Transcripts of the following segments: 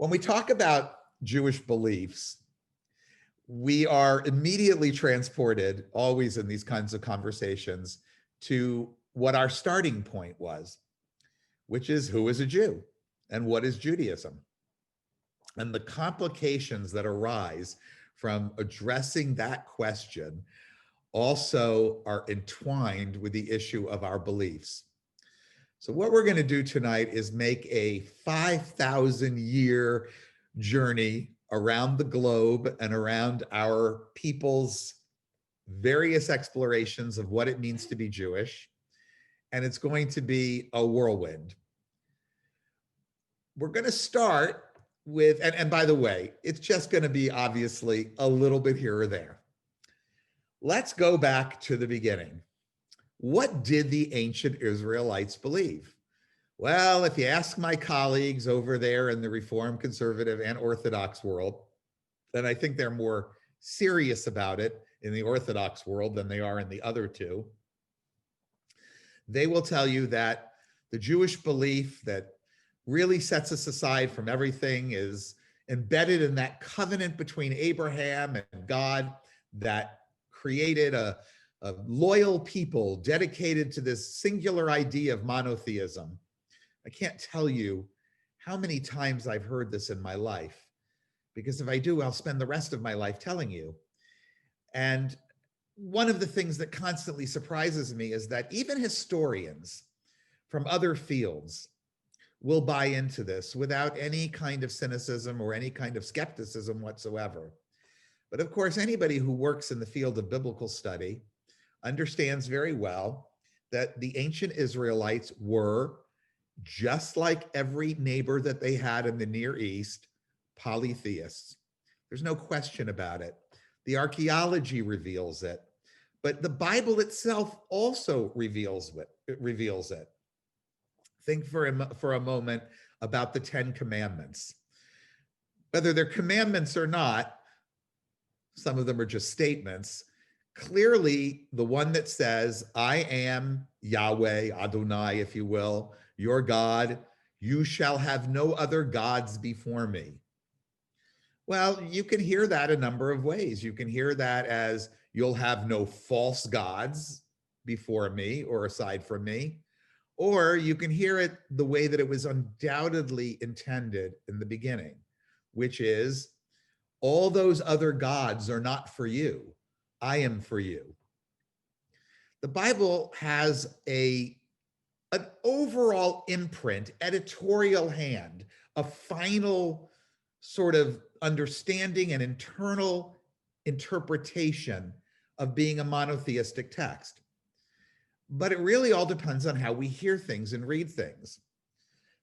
When we talk about Jewish beliefs, we are immediately transported, always in these kinds of conversations, to what our starting point was, which is who is a Jew and what is Judaism? And the complications that arise from addressing that question also are entwined with the issue of our beliefs. So what we're going to do tonight is make a 5,000-year journey around the globe and around our people's various explorations of what it means to be Jewish. And it's going to be a whirlwind. We're going to start with, and by the way, it's just going to be obviously a little bit here or there. Let's go back to the beginning. What did the ancient Israelites believe? Well, if you ask my colleagues over there in the Reformed, Conservative, and Orthodox world, then I think they're more serious about it in the Orthodox world than they are in the other two. They will tell you that the Jewish belief that really sets us aside from everything is embedded in that covenant between Abraham and God that created a loyal people dedicated to this singular idea of monotheism. I can't tell you how many times I've heard this in my life, because if I do, I'll spend the rest of my life telling you. And one of the things that constantly surprises me is that even historians from other fields will buy into this without any kind of cynicism or any kind of skepticism whatsoever. But of course, anybody who works in the field of biblical study understands very well that the ancient Israelites were, just like every neighbor that they had in the Near East, polytheists. There's no question about it. The archaeology reveals it, but the Bible itself also reveals it. Think for a moment about the 10 commandments. Whether they're commandments or not, some of them are just statements. Clearly, the one that says, I am Yahweh, Adonai, if you will, your God, you shall have no other gods before me. Well, you can hear that a number of ways. You can hear that as, you'll have no false gods before me or aside from me. Or you can hear it the way that it was undoubtedly intended in the beginning, which is, all those other gods are not for you. I am for you. The Bible has an overall imprint, editorial hand, a final sort of understanding and internal interpretation of being a monotheistic text. But it really all depends on how we hear things and read things.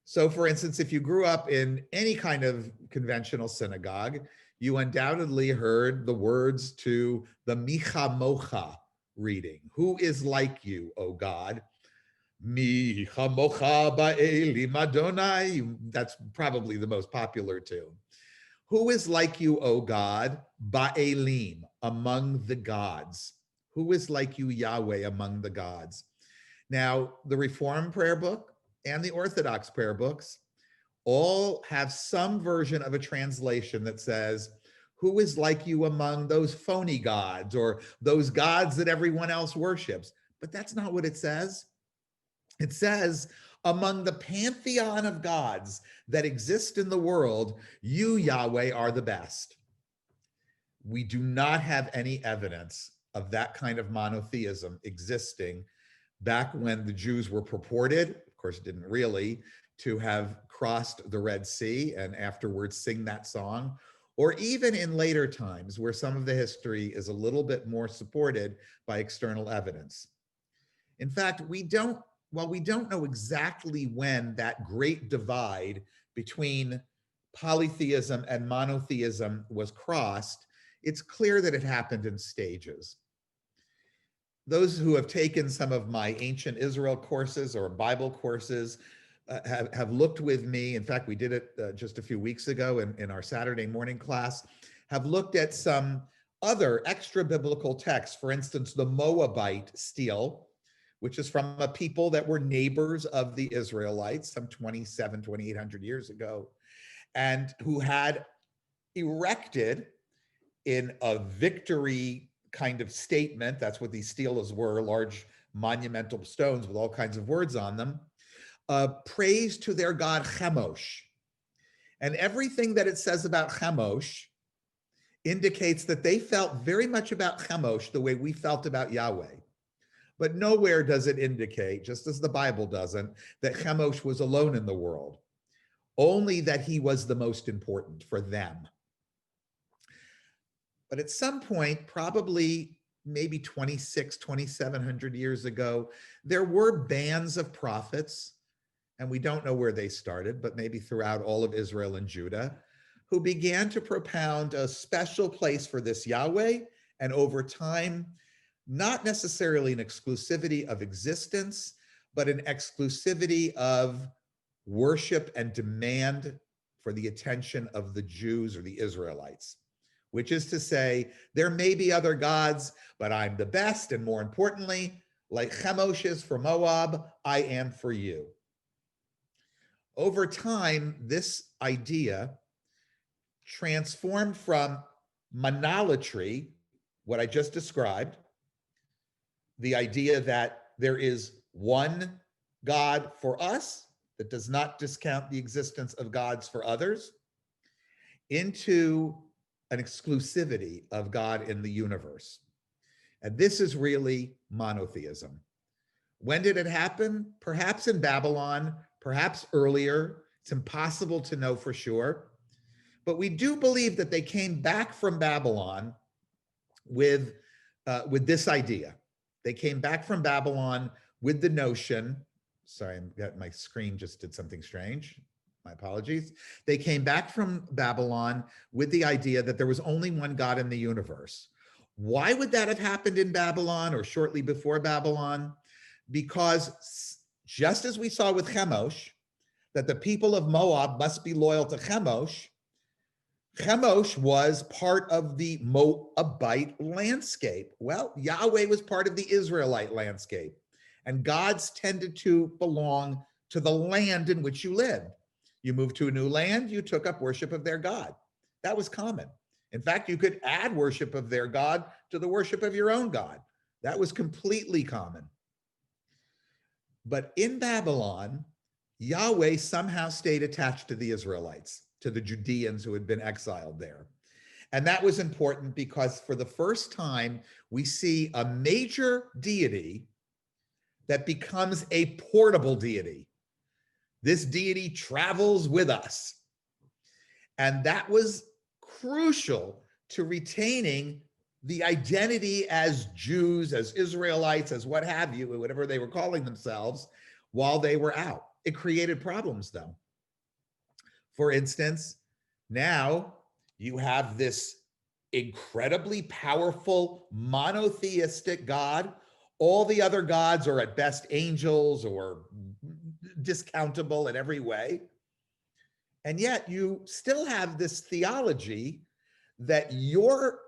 So for instance, if you grew up in any kind of conventional synagogue, you undoubtedly heard the words to the Micha Mocha reading. Who is like you, O God? Micha Mocha Ba'elim Adonai. That's probably the most popular tune. Who is like you, O God? Ba'elim, among the gods. Who is like you, Yahweh, among the gods? Now, the Reformed prayer book and the Orthodox prayer books all have some version of a translation that says, who is like you among those phony gods or those gods that everyone else worships? But that's not what it says. It says, among the pantheon of gods that exist in the world, you, Yahweh, are the best. We do not have any evidence of that kind of monotheism existing back when the Jews were purported, of course, it didn't really, to have crossed the Red Sea and afterwards sing that song, or even in later times where some of the history is a little bit more supported by external evidence. In fact, while we don't know exactly when that great divide between polytheism and monotheism was crossed, it's clear that it happened in stages. Those who have taken some of my ancient Israel courses or Bible courses have looked with me. In fact, we did it just a few weeks ago in our Saturday morning class, have looked at some other extra biblical texts. For instance, the Moabite stele, which is from a people that were neighbors of the Israelites some 2,800 years ago. and who had erected in a victory kind of statement, that's what these stelas were, large monumental stones with all kinds of words on them, praise to their god Chemosh. And everything that it says about Chemosh indicates that they felt very much about Chemosh the way we felt about Yahweh. But nowhere does it indicate, just as the Bible doesn't, that Chemosh was alone in the world, only that he was the most important for them. But at some point, probably maybe 2,700 years ago, there were bands of prophets, and we don't know where they started, but maybe throughout all of Israel and Judah, who began to propound a special place for this Yahweh, and over time, not necessarily an exclusivity of existence, but an exclusivity of worship and demand for the attention of the Jews or the Israelites, which is to say, there may be other gods, but I'm the best, and more importantly, like Chemosh is for Moab, I am for you. Over time, this idea transformed from monolatry, what I just described, the idea that there is one God for us that does not discount the existence of gods for others, into an exclusivity of God in the universe. And this is really monotheism. When did it happen? Perhaps in Babylon, perhaps earlier. It's impossible to know for sure. But we do believe that they came back from Babylon with this idea. They came back from Babylon with the notion, sorry, my screen just did something strange. My apologies. They came back from Babylon with the idea that there was only one God in the universe. Why would that have happened in Babylon or shortly before Babylon? Because just as we saw with Chemosh, that the people of Moab must be loyal to Chemosh, Chemosh was part of the Moabite landscape. Well, Yahweh was part of the Israelite landscape, and gods tended to belong to the land in which you lived. You moved to a new land, you took up worship of their God. That was common. In fact, you could add worship of their God to the worship of your own God. That was completely common. But in Babylon, Yahweh somehow stayed attached to the Israelites, to the Judeans who had been exiled there. And that was important because for the first time, we see a major deity that becomes a portable deity. This deity travels with us. And that was crucial to retaining the identity as Jews, as Israelites, as what have you, whatever they were calling themselves, while they were out. It created problems, though. For instance, now you have this incredibly powerful monotheistic God. All the other gods are at best angels or discountable in every way. And yet you still have this theology that your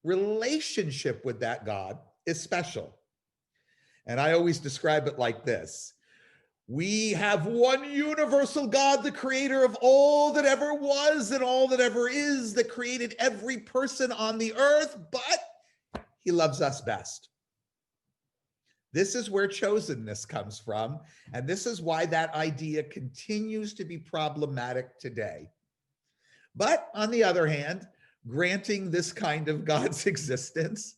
relationship with that God is special. And I always describe it like this. We have one universal God, the creator of all that ever was and all that ever is, that created every person on the earth, but he loves us best. This is where chosenness comes from, and this is why that idea continues to be problematic today. But on the other hand, granting this kind of God's existence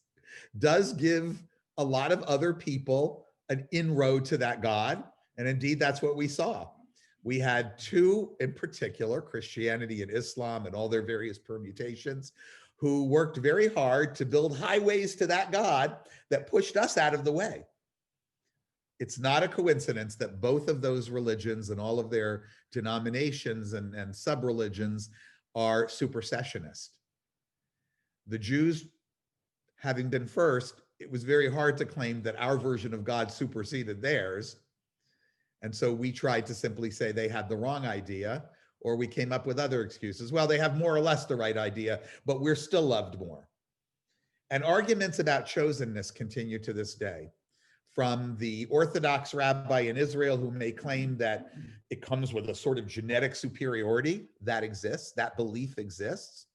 does give a lot of other people an inroad to that God. And indeed, that's what we saw. We had two in particular, Christianity and Islam and all their various permutations, who worked very hard to build highways to that God that pushed us out of the way. It's not a coincidence that both of those religions and all of their denominations and sub-religions are supersessionist. The Jews, having been first, it was very hard to claim that our version of God superseded theirs. And so we tried to simply say they had the wrong idea, or we came up with other excuses. Well, they have more or less the right idea, but we're still loved more. And arguments about chosenness continue to this day. from the Orthodox rabbi in Israel who may claim that it comes with a sort of genetic superiority that exists, that belief exists,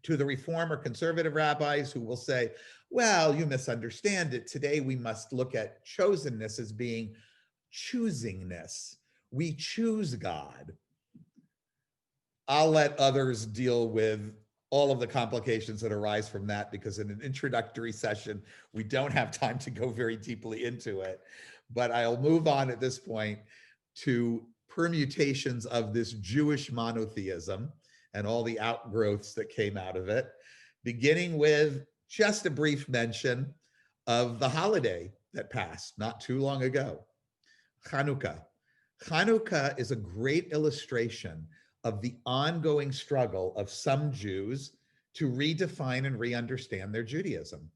to the Reform or conservative rabbis who will say, well, you misunderstand it. Today we must look at chosenness as being choosingness. We choose God. I'll let others deal with all of the complications that arise from that, because in an introductory session, we don't have time to go very deeply into it. But I'll move on at this point to permutations of this Jewish monotheism and all the outgrowths that came out of it, beginning with just a brief mention of the holiday that passed not too long ago, Hanukkah. Hanukkah is a great illustration of the ongoing struggle of some Jews to redefine and re-understand their Judaism.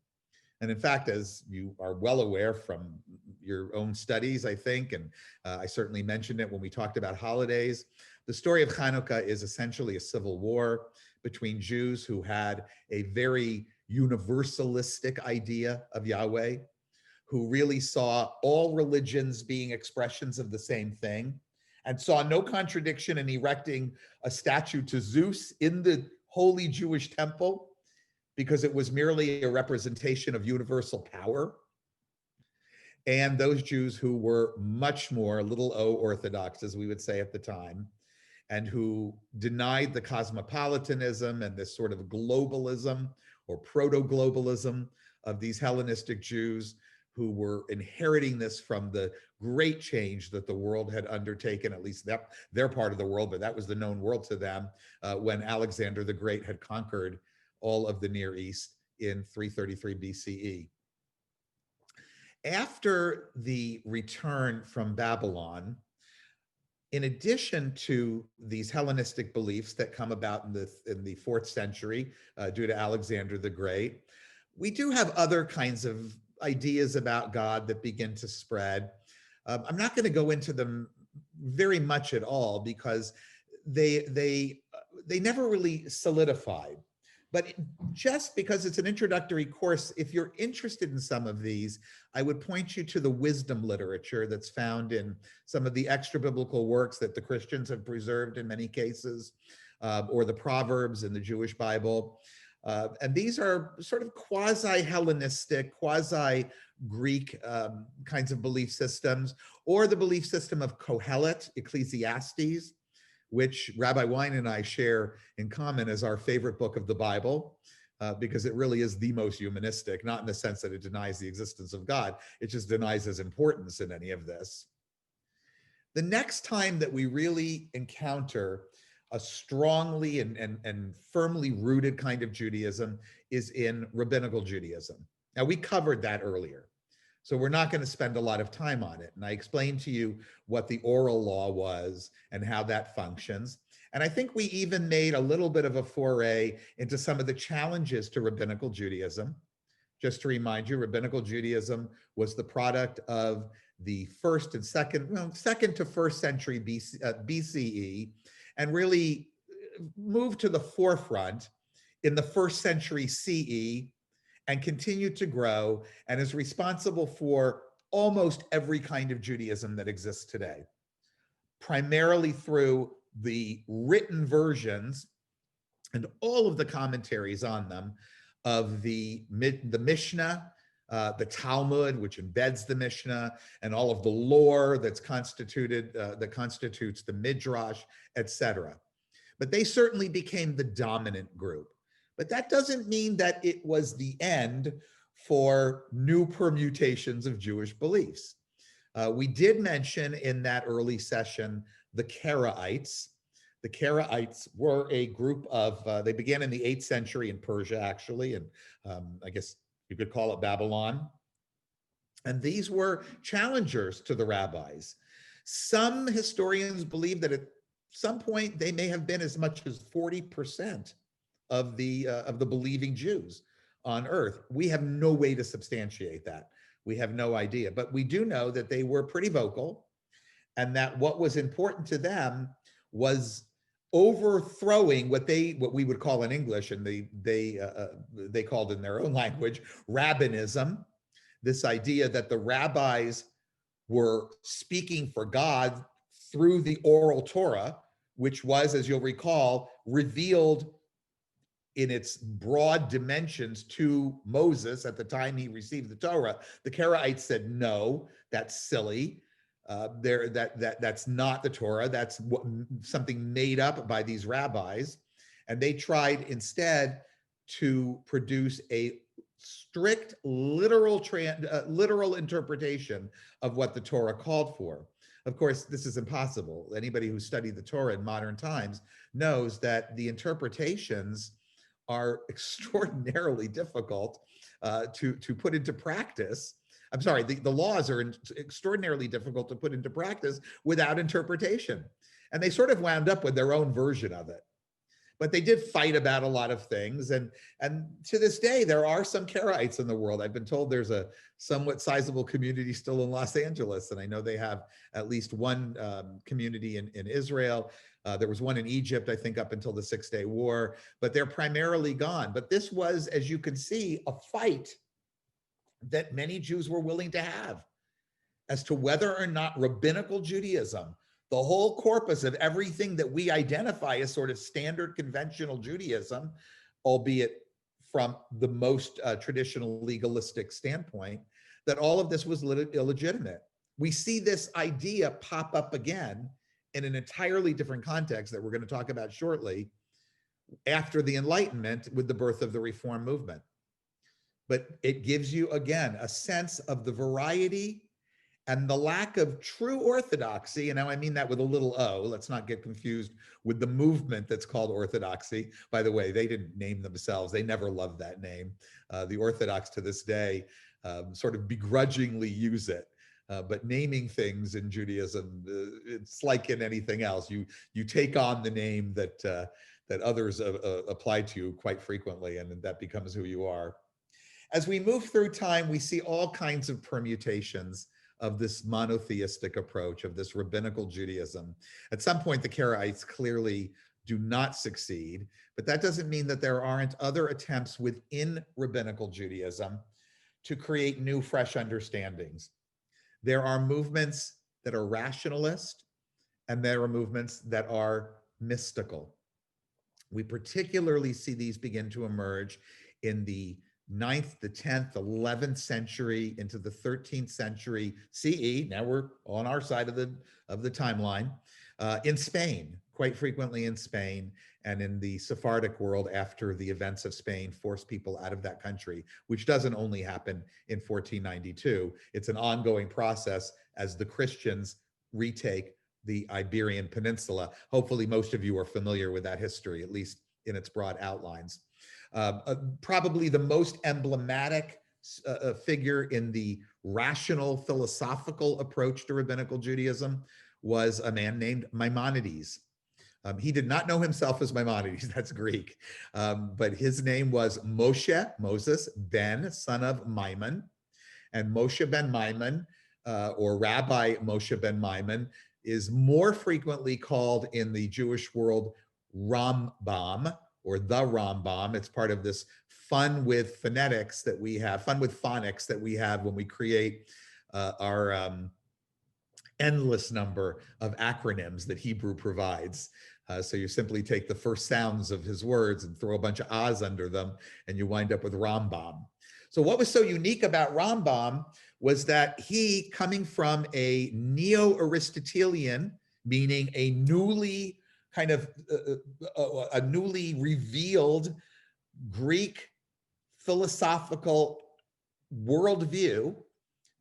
And in fact, as you are well aware from your own studies, I think, and I certainly mentioned it when we talked about holidays, the story of Hanukkah is essentially a civil war between Jews who had a very universalistic idea of Yahweh, who really saw all religions being expressions of the same thing, and saw no contradiction in erecting a statue to Zeus in the holy Jewish temple, because it was merely a representation of universal power. And those Jews who were much more little o Orthodox, as we would say at the time, and who denied the cosmopolitanism and this sort of globalism or proto-globalism of these Hellenistic Jews, who were inheriting this from the great change that the world had undertaken, at least their part of the world, but that was the known world to them, when Alexander the Great had conquered all of the Near East in 333 BCE. After the return from Babylon, in addition to these Hellenistic beliefs that come about in the 4th century due to Alexander the Great, we do have other kinds of ideas about God that begin to spread. I'm not going to go into them very much at all, because they never really solidified. But just because it's an introductory course, if you're interested in some of these, I would point you to the wisdom literature that's found in some of the extra biblical works that the Christians have preserved in many cases, or the Proverbs in the Jewish Bible. And these are sort of quasi-Hellenistic, quasi-Greek kinds of belief systems, or the belief system of Kohelet, Ecclesiastes, which Rabbi Wein and I share in common as our favorite book of the Bible, because it really is the most humanistic, not in the sense that it denies the existence of God, it just denies his importance in any of this. The next time that we really encounter a strongly and firmly rooted kind of Judaism is in Rabbinical Judaism. Now, we covered that earlier, so we're not going to spend a lot of time on it. And I explained to you what the oral law was and how that functions. And I think we even made a little bit of a foray into some of the challenges to Rabbinical Judaism. Just to remind you, Rabbinical Judaism was the product of the second to 1st century BCE, and really moved to the forefront in the 1st century CE, and continued to grow, and is responsible for almost every kind of Judaism that exists today, primarily through the written versions and all of the commentaries on them of the Mishnah, the Talmud, which embeds the Mishnah, and all of the lore that constitutes the Midrash, etc. But they certainly became the dominant group. But that doesn't mean that it was the end for new permutations of Jewish beliefs. We did mention in that early session the Keraites. The Keraites were a group of, they began in the 8th century in Persia, actually, and I guess you could call it Babylon. And these were challengers to the rabbis. Some historians believe that at some point they may have been as much as 40% of the believing Jews on earth. We have no way to substantiate that. We have no idea, but we do know that they were pretty vocal, and that what was important to them was overthrowing what we would call in English, and they called in their own language, rabbinism, this idea that the rabbis were speaking for God through the oral Torah, which was, as you'll recall, revealed in its broad dimensions to Moses at the time he received the Torah. The Keraites said, no, that's silly. That's not the Torah. That's something made up by these rabbis. And they tried instead to produce a strict literal interpretation of what the Torah called for. Of course, this is impossible. Anybody who studied the Torah in modern times knows that the interpretations are extraordinarily difficult to put into practice. I'm sorry, the laws are extraordinarily difficult to put into practice without interpretation. And they sort of wound up with their own version of it. But they did fight about a lot of things. And to this day, there are some Keraites in the world. I've been told there's a somewhat sizable community still in Los Angeles. And I know they have at least one community in Israel. There was one in Egypt, I think, up until the Six-Day War, but they're primarily gone. But this was, as you can see, a fight that many Jews were willing to have as to whether or not Rabbinical Judaism, the whole corpus of everything that we identify as sort of standard conventional Judaism, albeit from the most traditional legalistic standpoint, that all of this was illegitimate. We see this idea pop up again in an entirely different context that we're going to talk about shortly after the Enlightenment with the birth of the Reform movement. But it gives you, again, a sense of the variety and the lack of true orthodoxy. And now I mean that with a little o. Let's not get confused with the movement that's called Orthodoxy. By the way, they didn't name themselves. They never loved that name. The Orthodox to this day sort of begrudgingly use it. But naming things in Judaism, it's like in anything else. You take on the name that others apply to you quite frequently, and that becomes who you are. As we move through time, we see all kinds of permutations of this monotheistic approach, of this Rabbinical Judaism. At some point, the Keraites clearly do not succeed, but that doesn't mean that there aren't other attempts within Rabbinical Judaism to create new, fresh understandings. There are movements that are rationalist, and there are movements that are mystical. We particularly see these begin to emerge in the 9th, the 10th, 11th century into the 13th century CE. Now we're on our side of the timeline. In Spain, quite frequently in Spain, and in the Sephardic world after the events of Spain forced people out of that country, which doesn't only happen in 1492. It's an ongoing process as the Christians retake the Iberian Peninsula. Hopefully most of you are familiar with that history, at least in its broad outlines. Probably the most emblematic figure in the rational philosophical approach to Rabbinical Judaism was a man named Maimonides. He did not know himself as Maimonides, that's Greek, but his name was Moses ben, son of Maimon. And Moshe ben Maimon, or Rabbi Moshe ben Maimon, is more frequently called in the Jewish world Rambam, or the Rambam. It's part of this fun with phonetics that we have, fun with phonics that we have when we create our endless number of acronyms that Hebrew provides. So you simply take the first sounds of his words and throw a bunch of ahs under them, and you wind up with Rambam. So what was so unique about Rambam was that he, coming from a neo-Aristotelian, meaning a newly kind of a newly revealed Greek philosophical worldview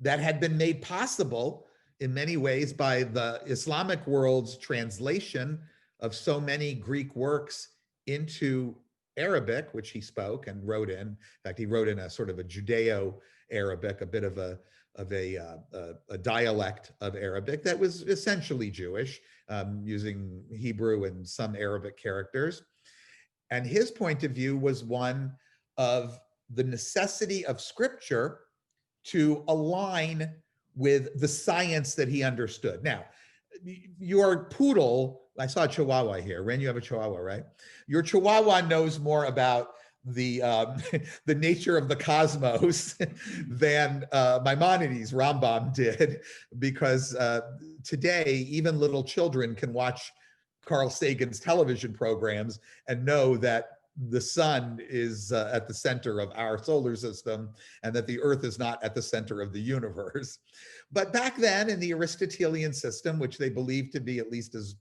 that had been made possible in many ways by the Islamic world's translation of so many Greek works into Arabic, which he spoke and wrote in. In fact, he wrote in a sort of a Judeo-Arabic, a bit of a dialect of Arabic that was essentially Jewish, using Hebrew and some Arabic characters. And his point of view was one of the necessity of scripture to align with the science that he understood. Now, your poodle, I saw a Chihuahua here. Ren, you have a Chihuahua, right? Your Chihuahua knows more about the nature of the cosmos than Maimonides, Rambam, did, because today even little children can watch Carl Sagan's television programs and know that the sun is at the center of our solar system and that the earth is not at the center of the universe. But back then in the Aristotelian system, which they believed to be at least as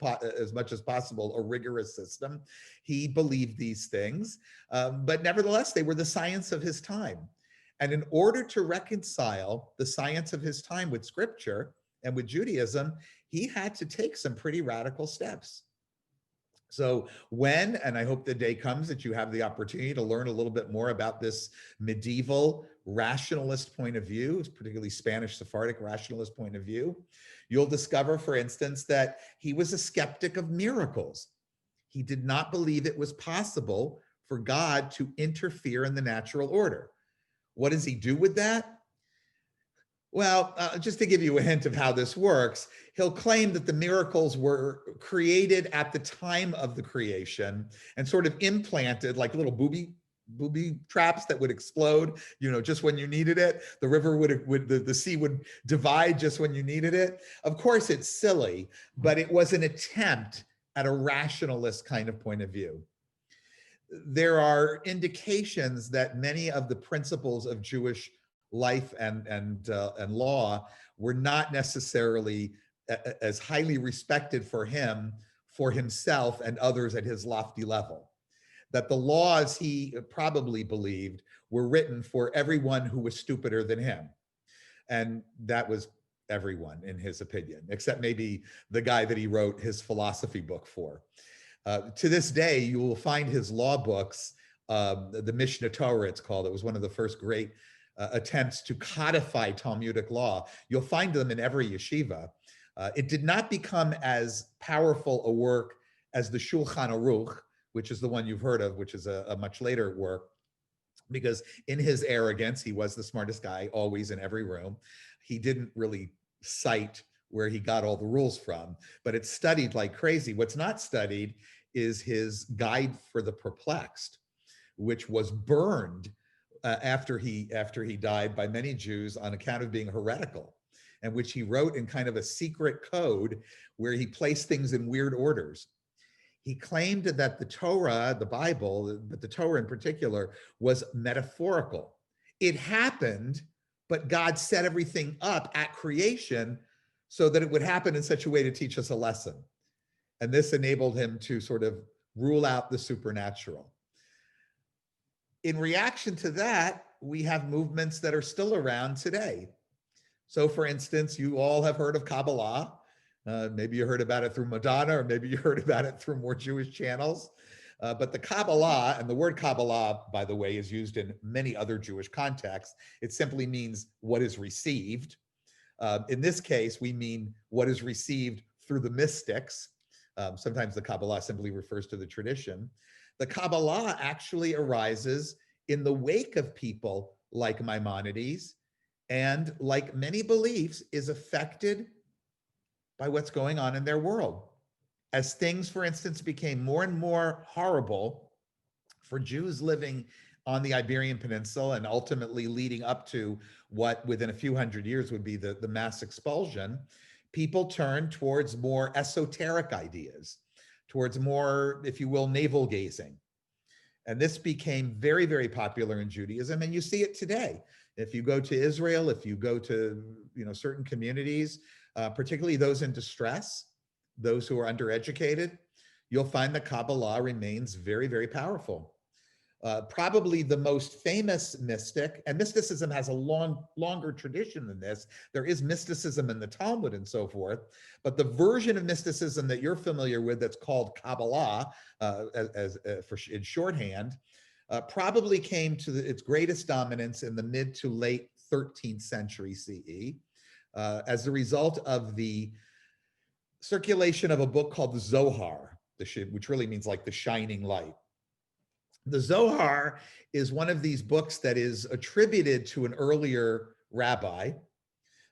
much as possible a rigorous system, he believed these things. But nevertheless, they were the science of his time. And in order to reconcile the science of his time with scripture and with Judaism, he had to take some pretty radical steps. So when, and I hope the day comes that you have the opportunity to learn a little bit more about this medieval rationalist point of view, particularly Spanish Sephardic rationalist point of view, you'll discover, for instance, that he was a skeptic of miracles. He did not believe it was possible for God to interfere in the natural order. What does he do with that? Well, just to give you a hint of how this works, he'll claim that the miracles were created at the time of the creation and sort of implanted like little booby traps that would explode, just when you needed it. The river the sea would divide just when you needed it. Of course, it's silly, but it was an attempt at a rationalist kind of point of view. There are indications that many of the principles of Jewish life and law were not necessarily as highly respected for him, for himself and others at his lofty level. That the laws, he probably believed, were written for everyone who was stupider than him. And that was everyone, in his opinion, except maybe the guy that he wrote his philosophy book for. To this day, you will find his law books, the Mishnah Torah, it's called. It was one of the first great attempts to codify Talmudic law. You'll find them in every yeshiva. It did not become as powerful a work as the Shulchan Aruch, which is the one you've heard of, which is a much later work, because in his arrogance, he was the smartest guy always in every room. He didn't really cite where he got all the rules from, but it's studied like crazy. What's not studied is his Guide for the Perplexed, which was burned after he died by many Jews on account of being heretical, and which he wrote in kind of a secret code where he placed things in weird orders. He claimed that the Torah, the Bible, but the Torah in particular, was metaphorical. It happened, but God set everything up at creation so that it would happen in such a way to teach us a lesson. And this enabled him to sort of rule out the supernatural. In reaction to that, we have movements that are still around today. So for instance, you all have heard of Kabbalah. Maybe you heard about it through Madonna, or maybe you heard about it through more Jewish channels. But the Kabbalah, and the word Kabbalah, by the way, is used in many other Jewish contexts. It simply means what is received. In this case, we mean what is received through the mystics. Sometimes the Kabbalah simply refers to the tradition. The Kabbalah actually arises in the wake of people like Maimonides, and like many beliefs, is affected by what's going on in their world. As things, for instance, became more and more horrible for Jews living on the Iberian Peninsula and ultimately leading up to what within a few hundred years would be the mass expulsion, people turned towards more esoteric ideas, towards more, if you will, navel gazing. And this became very, very popular in Judaism, and you see it today. If you go to Israel, if you go to certain communities, particularly those in distress, those who are undereducated, you'll find that Kabbalah remains very, very powerful. Probably the most famous mystic, and mysticism has a longer tradition than this. There is mysticism in the Talmud and so forth, but the version of mysticism that you're familiar with that's called Kabbalah, in shorthand, probably came to its greatest dominance in the mid to late 13th century CE as a result of the circulation of a book called the Zohar, which really means like the shining light. The Zohar is one of these books that is attributed to an earlier rabbi.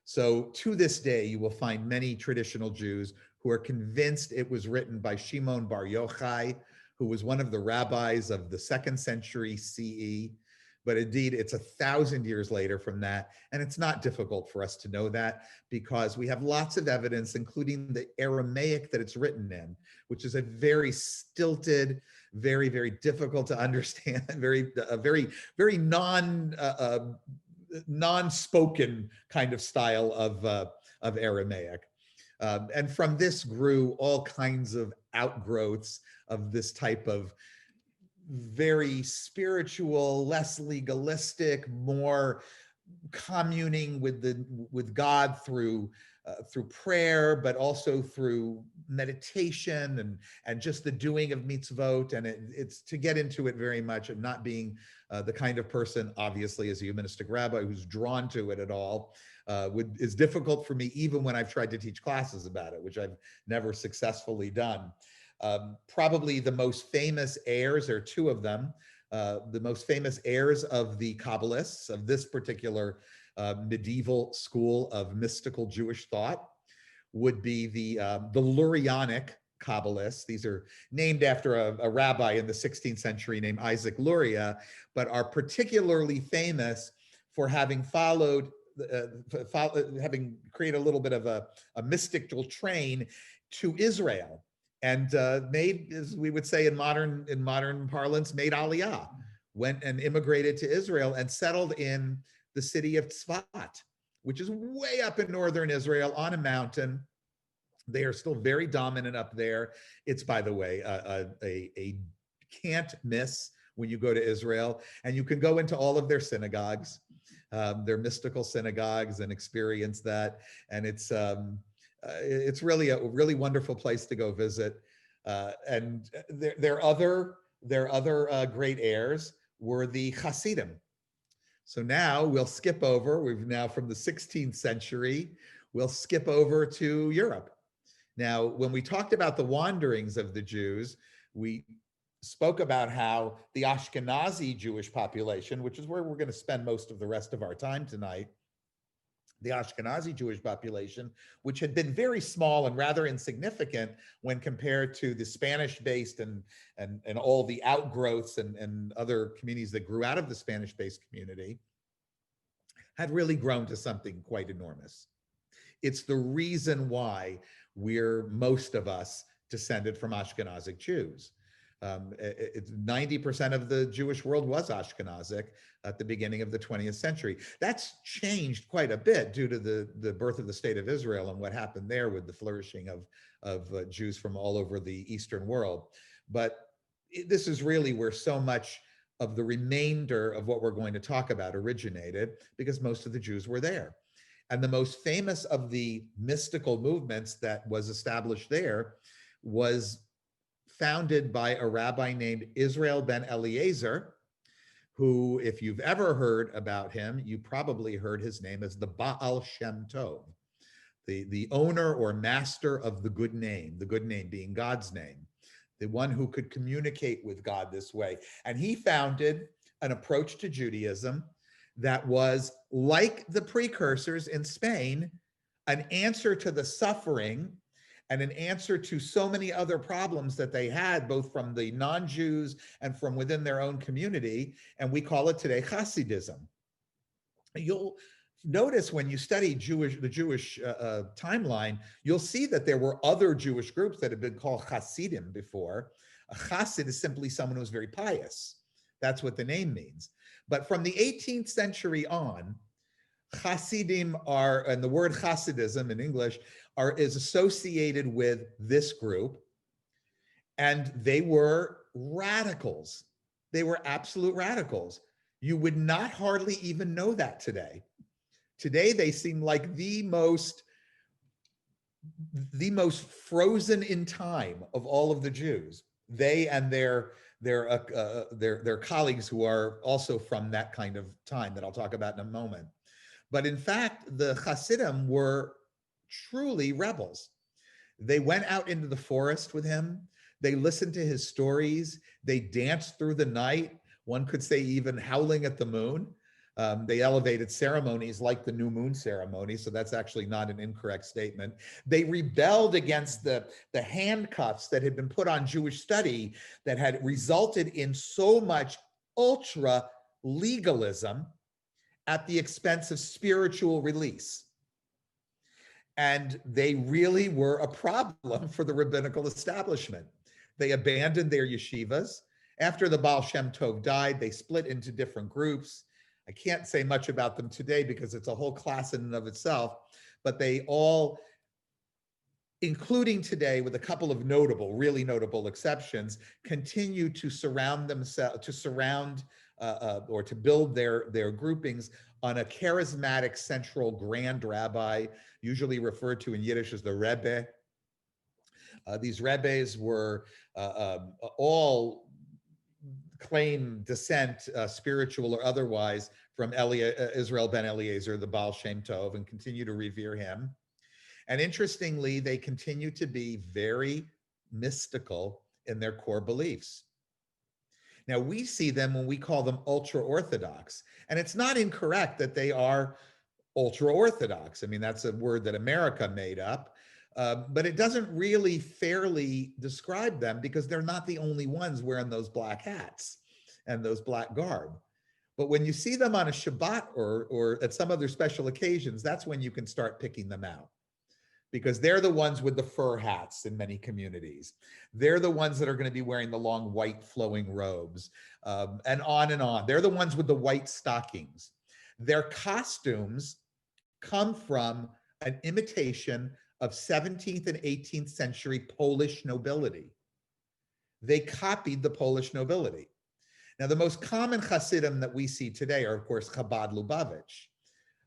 So to this day, you will find many traditional Jews who are convinced it was written by Shimon Bar Yochai, who was one of the rabbis of the 2nd century CE. But indeed, it's 1,000 years later from that. And it's not difficult for us to know that because we have lots of evidence, including the Aramaic that it's written in, which is a very stilted, very, very difficult to understand, very non-spoken kind of style of Aramaic. And from this grew all kinds of outgrowths of this type of very spiritual, less legalistic, more communing with God through prayer, but also through meditation and just the doing of mitzvot. And it's to get into it very much of not being the kind of person, obviously, as a humanistic rabbi who's drawn to it at all. Is difficult for me even when I've tried to teach classes about it, which I've never successfully done. Probably the most famous heirs, there are 2 of them, the most famous heirs of the Kabbalists, of this particular medieval school of mystical Jewish thought, would be the Lyrionic Kabbalists. These are named after a rabbi in the 16th century named Isaac Luria, but are particularly famous for having having created a little bit of a mystical train to Israel. And made, as we would say in modern parlance, made aliyah, went and immigrated to Israel and settled in the city of Tzfat, which is way up in northern Israel on a mountain. They are still very dominant up there. It's, by the way, a can't miss when you go to Israel, and you can go into all of their synagogues, their mystical synagogues, and experience that. And it's really a really wonderful place to go visit. And their other great heirs were the Hasidim. So now we'll skip over, we've now from the 16th century, we'll skip over to Europe. Now, when we talked about the wanderings of the Jews, we spoke about how the Ashkenazi Jewish population, which is where we're going to spend most of the rest of our time tonight, the Ashkenazi Jewish population, which had been very small and rather insignificant when compared to the Spanish-based and all the outgrowths and other communities that grew out of the Spanish-based community, had really grown to something quite enormous. It's the reason why most of us descended from Ashkenazic Jews. 90% of the Jewish world was Ashkenazic at the beginning of the 20th century. That's changed quite a bit due to the birth of the state of Israel and what happened there with the flourishing of Jews from all over the Eastern world. But this is really where so much of the remainder of what we're going to talk about originated, because most of the Jews were there. And the most famous of the mystical movements that was established there was founded by a rabbi named Israel ben Eliezer, who, if you've ever heard about him, you probably heard his name as the Baal Shem Tov, the owner or master of the good name being God's name, the one who could communicate with God this way. And he founded an approach to Judaism that was, like the precursors in Spain, an answer to the suffering and an answer to so many other problems that they had, both from the non-Jews and from within their own community. And we call it today Hasidism. You'll notice when you study the Jewish timeline, you'll see that there were other Jewish groups that had been called Hasidim before. A Hasid is simply someone who's very pious. That's what the name means. But from the 18th century on, Hasidim are, and the word Hasidism in English is associated with this group, and they were radicals. They were absolute radicals. You would not hardly even know that today. Today, they seem like the most frozen in time of all of the Jews. They and their colleagues who are also from that kind of time that I'll talk about in a moment. But in fact, the Hasidim were truly rebels. They went out into the forest with him. They listened to his stories. They danced through the night. One could say even howling at the moon. They elevated ceremonies like the new moon ceremony, so that's actually not an incorrect statement. They rebelled against the handcuffs that had been put on Jewish study that had resulted in so much ultra legalism at the expense of spiritual release. And they really were a problem for the rabbinical establishment. They abandoned their yeshivas. After the Baal Shem Tov died, they split into different groups. I can't say much about them today because it's a whole class in and of itself, but they all, including today with a couple of notable, really notable exceptions, continue to surround themselves, or to build their groupings on a charismatic central grand rabbi, usually referred to in Yiddish as the Rebbe. These Rebbes were all claim descent, spiritual or otherwise, from Israel ben Eliezer, the Baal Shem Tov, and continue to revere him. And interestingly, they continue to be very mystical in their core beliefs. Now, we see them when we call them ultra-Orthodox, and it's not incorrect that they are ultra-Orthodox. I mean, that's a word that America made up, but it doesn't really fairly describe them because they're not the only ones wearing those black hats and those black garb. But when you see them on a Shabbat or at some other special occasions, that's when you can start picking them out, because they're the ones with the fur hats in many communities. They're the ones that are going to be wearing the long white flowing robes, and on and on. They're the ones with the white stockings. Their costumes come from an imitation of 17th and 18th century Polish nobility. They copied the Polish nobility. Now, the most common Hasidim that we see today are, of course, Chabad Lubavitch,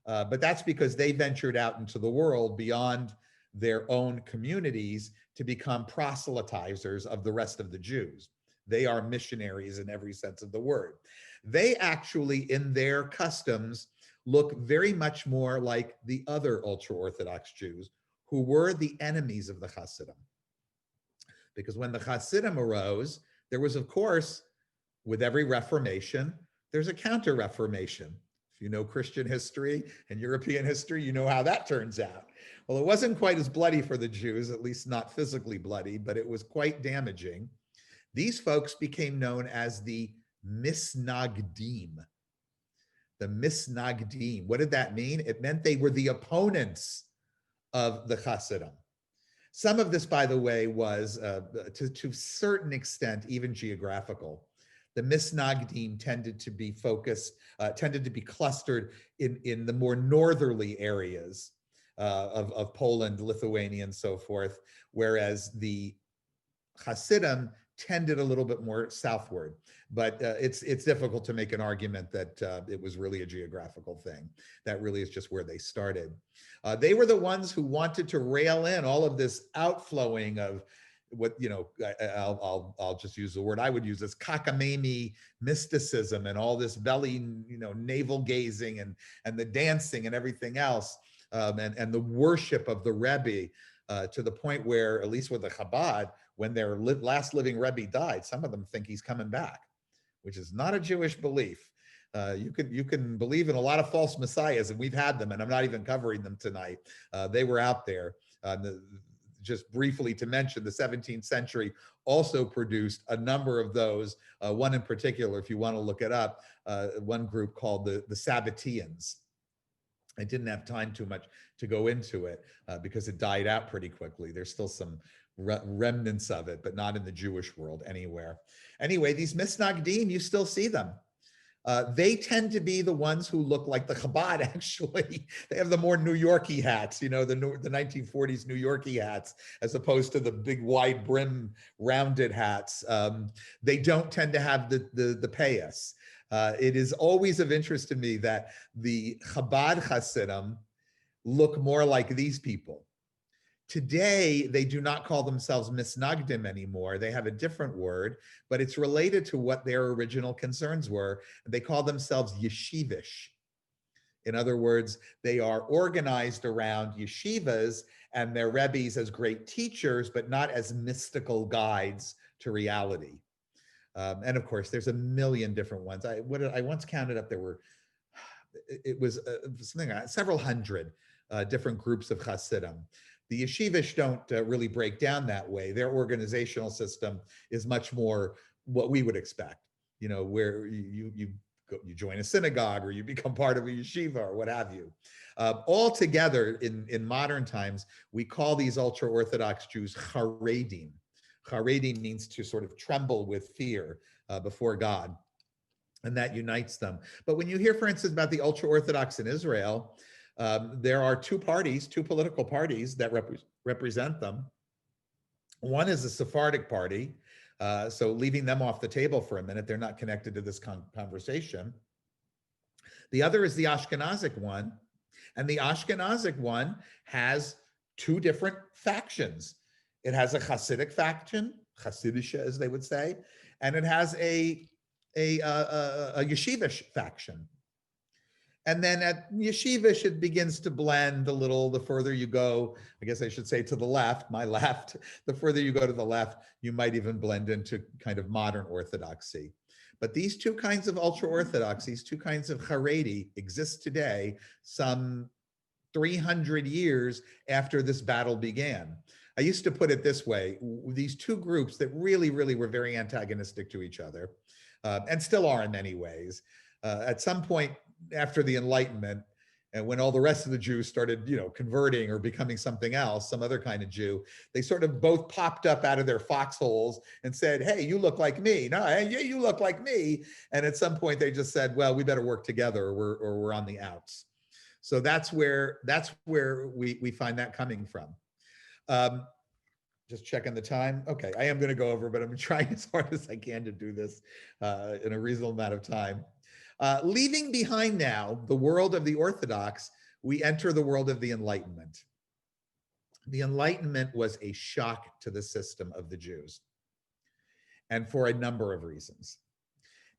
but that's because they ventured out into the world beyond their own communities to become proselytizers of the rest of the Jews. They are missionaries in every sense of the word. They actually, in their customs, look very much more like the other ultra-Orthodox Jews who were the enemies of the Hasidim. Because when the Hasidim arose, there was, of course, with every Reformation, there's a counter-Reformation. If you know Christian history and European history, you know how that turns out. Well, it wasn't quite as bloody for the Jews, at least not physically bloody, but it was quite damaging. These folks became known as the Misnagdim. The Misnagdim. What did that mean? It meant they were the opponents of the Hasidim. Some of this, by the way, was to a certain extent even geographical. The Misnagdim tended to be clustered in the more northerly areas of Poland, Lithuania, and so forth, whereas the Hasidim tended a little bit more southward. But it's difficult to make an argument that it was really a geographical thing. That really is just where they started. They were the ones who wanted to rail in all of this outflowing of what, I'll just use the word I would use, as cockamamie mysticism and all this belly, navel gazing and the dancing and everything else, and the worship of the Rebbe, to the point where, at least with the Chabad, when their last living Rebbe died, some of them think he's coming back, which is not a Jewish belief. You can believe in a lot of false messiahs, and we've had them, and I'm not even covering them tonight. They were out there. Just briefly to mention, the 17th century also produced a number of those. One in particular, if you want to look it up, one group called the Sabbateans. I didn't have time too much to go into it because it died out pretty quickly. There's still some remnants of it, but not in the Jewish world anywhere. Anyway, these Misnagdim, you still see them. They tend to be the ones who look like the Chabad, actually. They have the more New Yorkie hats, the 1940s New Yorkie hats, as opposed to the big wide brim rounded hats. They don't tend to have the payas. It is always of interest to me that the Chabad Hasidim look more like these people. Today, they do not call themselves Misnagdim anymore. They have a different word, but it's related to what their original concerns were. They call themselves yeshivish. In other words, they are organized around yeshivas and their rebbes as great teachers, but not as mystical guides to reality. And of course, there's a million different ones. I once counted up, there were it was something like several hundred different groups of Hasidim. The yeshivish don't really break down that way. Their organizational system is much more what we would expect, where you join a synagogue or you become part of a yeshiva or what have you. All together in modern times, we call these ultra-Orthodox Jews Charedim. Charedim means to sort of tremble with fear before God, and that unites them. But when you hear, for instance, about the ultra-Orthodox in Israel, there are two political parties that represent them. One is the Sephardic party, so leaving them off the table for a minute, they're not connected to this conversation. The other is the Ashkenazic one, and the Ashkenazic one has two different factions. It has a Hasidic faction, Hasidische as they would say, and it has a yeshivish faction. And then at yeshivish, it begins to blend a little the further you go, I guess I should say to the left, my left, the further you go to the left, you might even blend into kind of modern Orthodoxy. But these two kinds of ultra-Orthodox, these two kinds of Haredi exist today, some 300 years after this battle began. I used to put it this way, these two groups that really, really were very antagonistic to each other, and still are in many ways. At some point after the Enlightenment, and when all the rest of the Jews started, converting or becoming something else, some other kind of Jew, they sort of both popped up out of their foxholes and said, hey, you look like me. No, hey, yeah, you look like me. And at some point they just said, well, we better work together or we're on the outs. So that's where we find that coming from. Just checking the time. Okay, I am going to go over, but I'm trying as hard as I can to do this in a reasonable amount of time. Leaving behind now the world of the Orthodox, we enter the world of the Enlightenment. The Enlightenment was a shock to the system of the Jews, and for a number of reasons.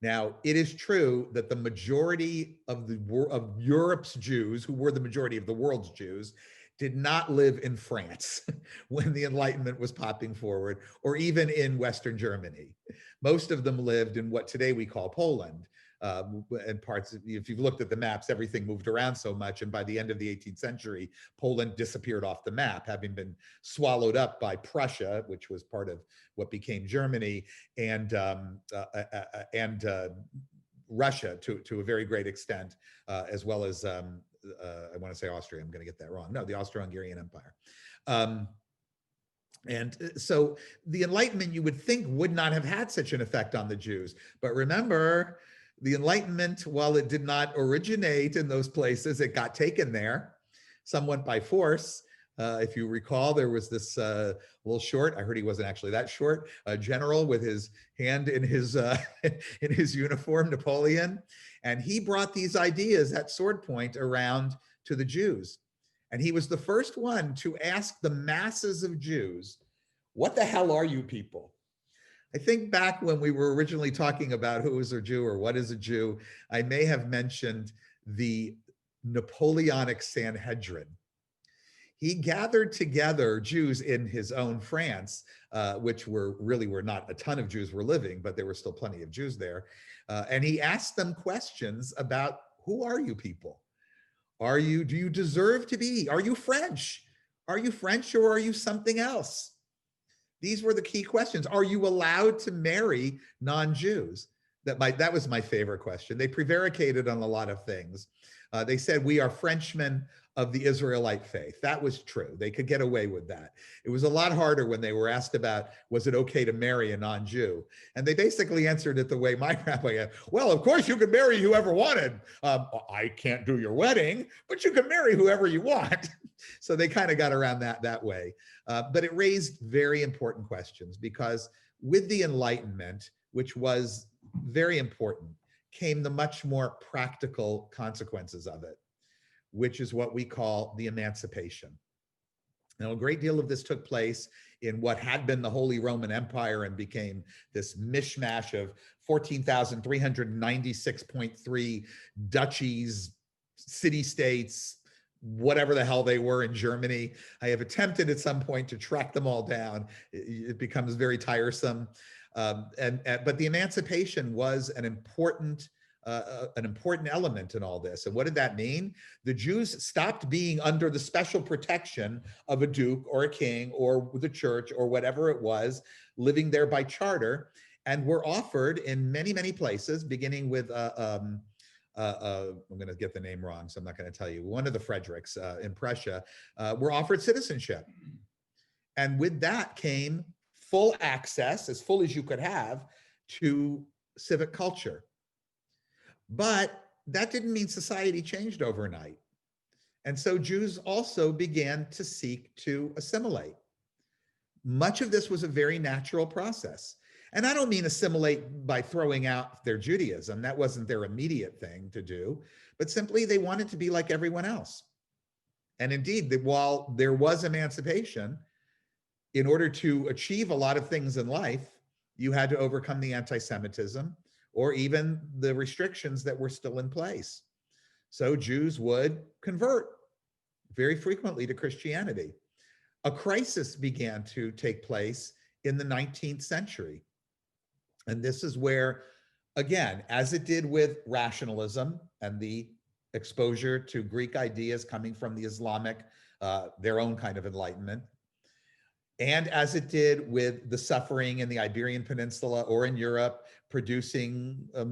Now, it is true that the majority of Europe's Jews, who were the majority of the world's Jews, did not live in France when the Enlightenment was popping forward, or even in Western Germany. Most of them lived in what today we call Poland. And parts, if you've looked at the maps, everything moved around so much. And by the end of the 18th century, Poland disappeared off the map, having been swallowed up by Prussia, which was part of what became Germany, and Russia to a very great extent, as well as, I want to say Austria, I'm going to get that wrong. No, the Austro-Hungarian Empire. And so the Enlightenment, you would think, would not have had such an effect on the Jews. But remember, the Enlightenment, while it did not originate in those places, it got taken there, somewhat by force. If you recall, there was this little short, I heard he wasn't actually that short, a general with his hand in his in his uniform, Napoleon. And he brought these ideas at sword point around to the Jews. And he was the first one to ask the masses of Jews, what the hell are you people? I think back when we were originally talking about who is a Jew or what is a Jew, I may have mentioned the Napoleonic Sanhedrin. He gathered together Jews in his own France, which were not a ton of Jews were living, but there were still plenty of Jews there. And he asked them questions about, who are you people? Do you deserve to be? Are you French? Are you French or are you something else? These were the key questions. Are you allowed to marry non-Jews? That was my favorite question. They prevaricated on a lot of things. They said, we are Frenchmen of the Israelite faith. That was true. They could get away with that. It was a lot harder when they were asked about, was it okay to marry a non-Jew? And they basically answered it the way my rabbi had. Well, of course you could marry whoever wanted. I can't do your wedding, but you can marry whoever you want. So they kind of got around that way. But it raised very important questions, because with the Enlightenment, which was very important, came the much more practical consequences of it, which is what we call the emancipation. Now, a great deal of this took place in what had been the Holy Roman Empire and became this mishmash of 14,396.3 duchies, city-states, whatever the hell they were in Germany. I have attempted at some point to track them all down. It becomes very tiresome. But the emancipation was an important an important element in all this. And what did that mean? The Jews stopped being under the special protection of a duke or a king or the church or whatever it was, living there by charter, and were offered in many, many places, beginning with I'm going to get the name wrong, so I'm not going to tell you. One of the Fredericks in Prussia were offered citizenship. And with that came full access, as full as you could have, to civic culture. But that didn't mean society changed overnight. And so Jews also began to seek to assimilate. Much of this was a very natural process. And I don't mean assimilate by throwing out their Judaism. That wasn't their immediate thing to do, but simply they wanted to be like everyone else. And indeed, while there was emancipation, in order to achieve a lot of things in life, you had to overcome the anti-Semitism or even the restrictions that were still in place. So Jews would convert very frequently to Christianity. A crisis began to take place in the 19th century. And this is where, again, as it did with rationalism and the exposure to Greek ideas coming from the Islamic, their own kind of enlightenment, and as it did with the suffering in the Iberian Peninsula or in Europe, producing a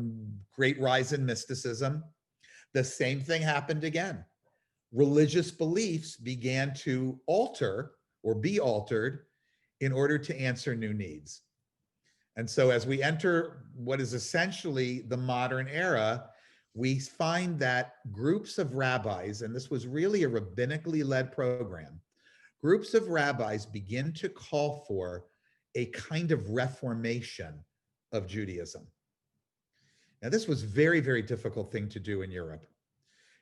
great rise in mysticism, the same thing happened again. Religious beliefs began to alter or be altered in order to answer new needs. And so as we enter what is essentially the modern era, we find that groups of rabbis, and this was really a rabbinically led program, groups of rabbis begin to call for a kind of reformation of Judaism. Now, this was a very, very difficult thing to do in Europe.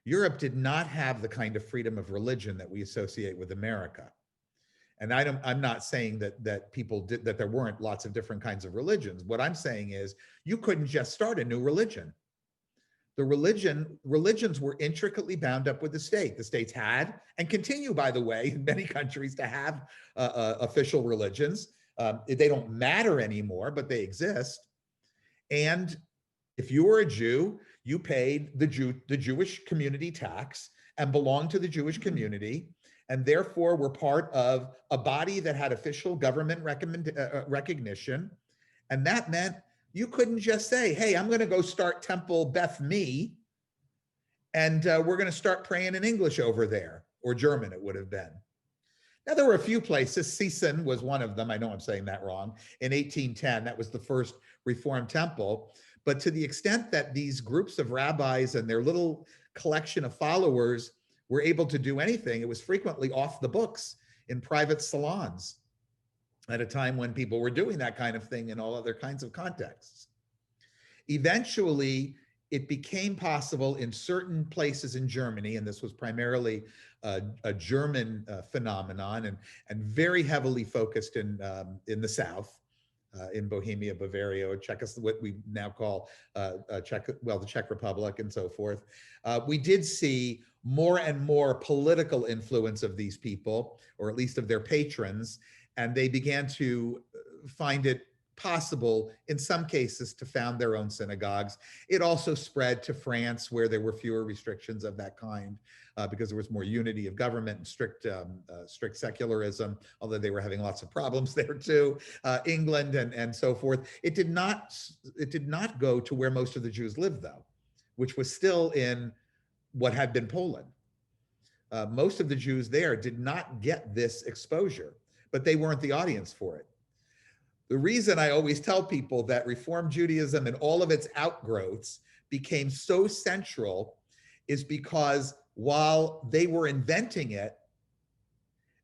Europe did not have the kind of freedom of religion that we associate with America. And I'm not saying that people did, that there weren't lots of different kinds of religions. What I'm saying is you couldn't just start a new religion. The religions were intricately bound up with the state. The states had, and continue, by the way, in many countries to have official religions. They don't matter anymore, but they exist. And if you were a Jew, you paid the Jewish community tax and belonged to the Jewish community, and therefore were part of a body that had official government recognition. And that meant you couldn't just say, hey, I'm going to go start Temple Beth Me, and we're going to start praying in English over there, or German it would have been. Now, there were a few places. Sisson was one of them. I know I'm saying that wrong. In 1810, that was the first Reformed temple. But to the extent that these groups of rabbis and their little collection of followers were able to do anything, it was frequently off the books in private salons at a time when people were doing that kind of thing in all other kinds of contexts. Eventually, it became possible in certain places in Germany, and this was primarily a German phenomenon and very heavily focused in the South, in Bohemia, Bavaria, or what we now call the Czech Republic and so forth. We did see more and more political influence of these people, or at least of their patrons, and they began to find it possible in some cases to found their own synagogues. It also spread to France, where there were fewer restrictions of that kind because there was more unity of government and strict secularism, although they were having lots of problems there too. England and so forth. It did not go to where most of the Jews lived, though, which was still in what had been Poland. Most of the Jews there did not get this exposure, but they weren't the audience for it. The reason I always tell people that Reform Judaism and all of its outgrowths became so central is because while they were inventing it,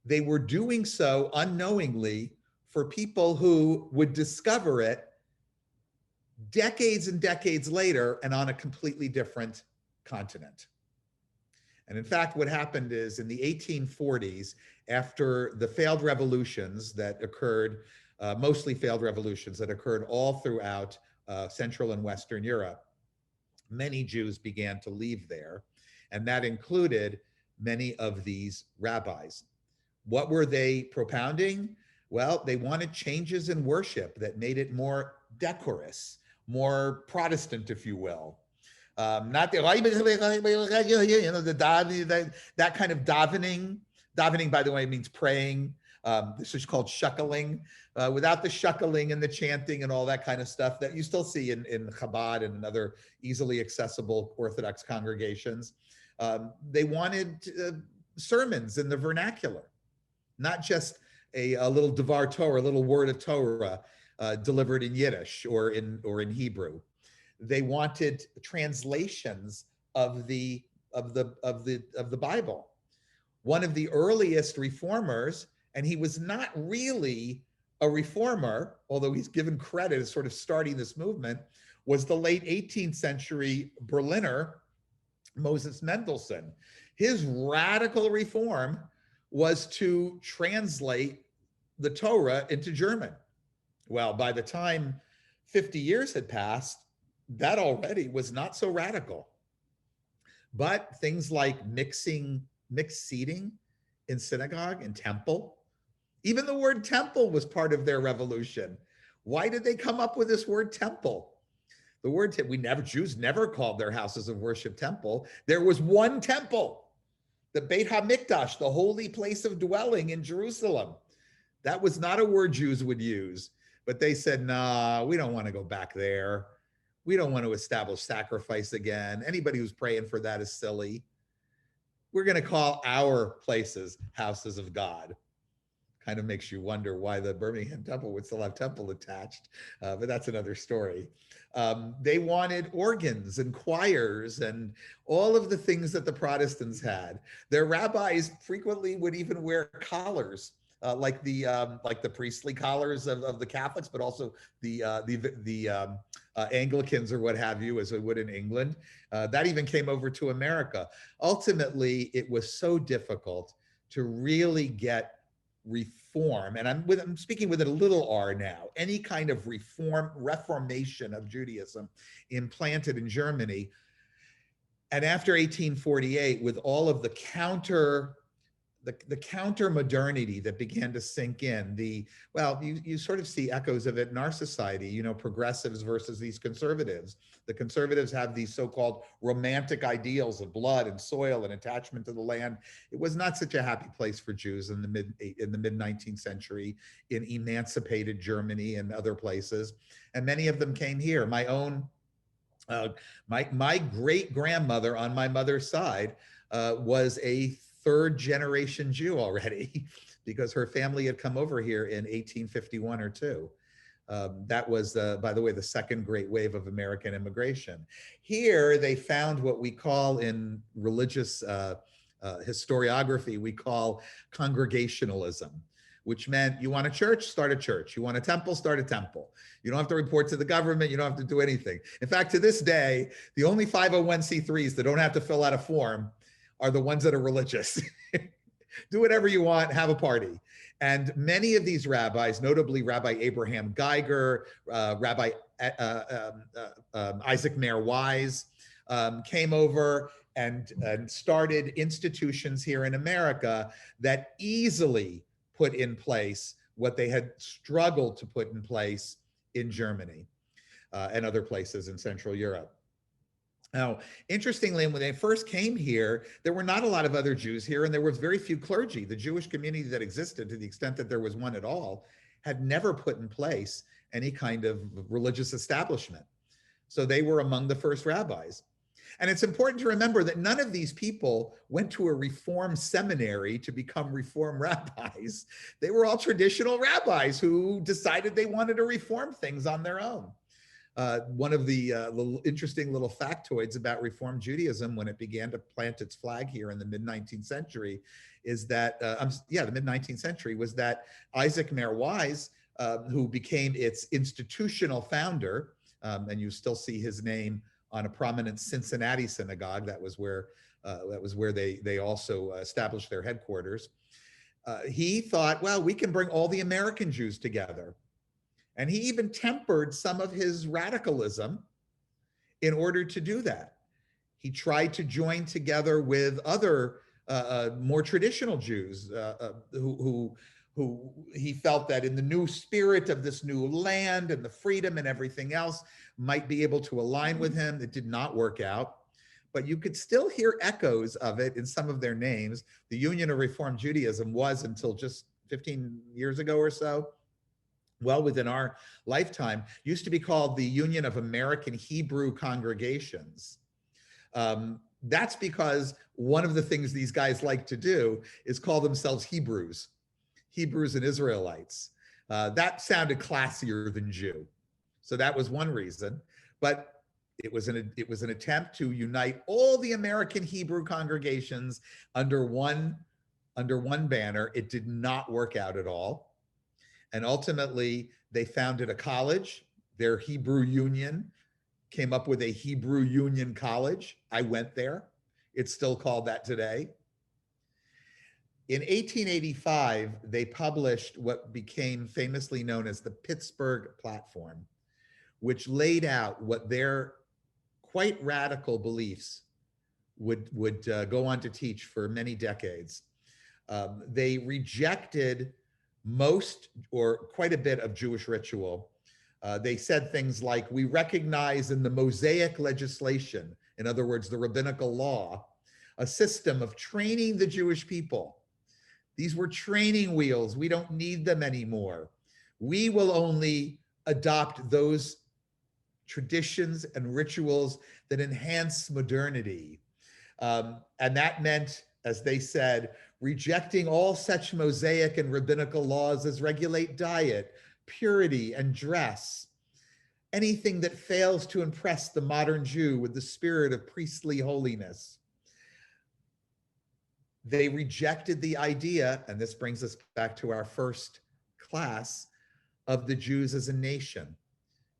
they were doing so unknowingly for people who would discover it decades and decades later and on a completely different continent. And in fact, what happened is in the 1840s, after the failed revolutions that occurred, mostly failed revolutions that occurred all throughout Central and Western Europe, many Jews began to leave there. And that included many of these rabbis. What were they propounding? Well, they wanted changes in worship that made it more decorous, more Protestant, if you will. Not the, you know, that kind of davening. Davening, by the way, means praying. This is called shuckling. Without the shuckling and the chanting and all that kind of stuff that you still see in Chabad and in other easily accessible Orthodox congregations. They wanted sermons in the vernacular, not just a little Devar Torah, a little word of Torah delivered in Yiddish or in Hebrew. They wanted translations of the Bible. One of the earliest reformers, and he was not really a reformer, although he's given credit as sort of starting this movement, was the late 18th century Berliner Moses Mendelssohn. His radical reform was to translate the Torah into German. Well, by the time 50 years had passed, that already was not so radical. But things like mixed seating in synagogue and temple, even the word temple was part of their revolution. Why did they come up with this word temple? The word, Jews never called their houses of worship temple. There was one temple, the Beit HaMikdash, the holy place of dwelling in Jerusalem. That was not a word Jews would use, but they said, nah, we don't want to go back there. We don't want to establish sacrifice again. Anybody who's praying for that is silly. We're going to call our places houses of God. Kind of makes you wonder why the Birmingham temple would still have temple attached, but that's another story. They wanted organs and choirs and all of the things that the Protestants had. Their rabbis frequently would even wear collars, like the priestly collars of the Catholics, but also the Anglicans or what have you, as it would in England. That even came over to America. Ultimately, it was so difficult to really get reform, and I'm speaking with it a little r now, any kind of reformation of Judaism implanted in Germany. And after 1848, with all of the counter modernity that began to sink in, you sort of see echoes of it in our society, you know, progressives versus these conservatives. The conservatives have these so-called romantic ideals of blood and soil and attachment to the land. It was not such a happy place for Jews in the mid 19th century in emancipated Germany and other places. And many of them came here. My great grandmother on my mother's side was a third generation Jew already, because her family had come over here in 1851 or two. That was, by the way, the second great wave of American immigration. Here, they found what we call in religious historiography, we call Congregationalism, which meant you want a church, start a church. You want a temple, start a temple. You don't have to report to the government. You don't have to do anything. In fact, to this day, the only 501c3s that don't have to fill out a form are the ones that are religious. Do whatever you want, have a party. And many of these rabbis, notably Rabbi Abraham Geiger, Rabbi Isaac Mayer Wise, came over and started institutions here in America that easily put in place what they had struggled to put in place in Germany and other places in Central Europe. Now, interestingly, when they first came here, there were not a lot of other Jews here, and there was very few clergy. The Jewish community that existed, to the extent that there was one at all, had never put in place any kind of religious establishment. So they were among the first rabbis. And it's important to remember that none of these people went to a Reform seminary to become Reform rabbis. They were all traditional rabbis who decided they wanted to reform things on their own. One of the interesting little factoids about Reform Judaism when it began to plant its flag here in the mid-19th century is that, the mid-19th century, was that Isaac Mayer Wise, who became its institutional founder, and you still see his name on a prominent Cincinnati synagogue. That was where they also established their headquarters. He thought, well, we can bring all the American Jews together. And he even tempered some of his radicalism in order to do that. He tried to join together with other more traditional Jews who who he felt that in the new spirit of this new land and the freedom and everything else might be able to align with him. It did not work out, but you could still hear echoes of it in some of their names. The Union of Reformed Judaism was, until just 15 years ago or so, well within our lifetime, used to be called the Union of American Hebrew Congregations. That's because one of the things these guys like to do is call themselves Hebrews and Israelites. That sounded classier than Jew. So that was one reason. But it was an attempt to unite all the American Hebrew congregations under one banner. It did not work out at all. And ultimately, they founded a college. Their Hebrew Union came up with a Hebrew Union College. I went there. It's still called that today. In 1885, they published what became famously known as the Pittsburgh Platform, which laid out what their quite radical beliefs would go on to teach for many decades. They rejected most or quite a bit of Jewish ritual. They said things like, we recognize in the Mosaic legislation, in other words, the rabbinical law, a system of training the Jewish people. These were training wheels. We don't need them anymore. We will only adopt those traditions and rituals that enhance modernity. And that meant, as they said, rejecting all such Mosaic and rabbinical laws as regulate diet, purity, and dress. Anything that fails to impress the modern Jew with the spirit of priestly holiness. They rejected the idea, and this brings us back to our first class, of the Jews as a nation,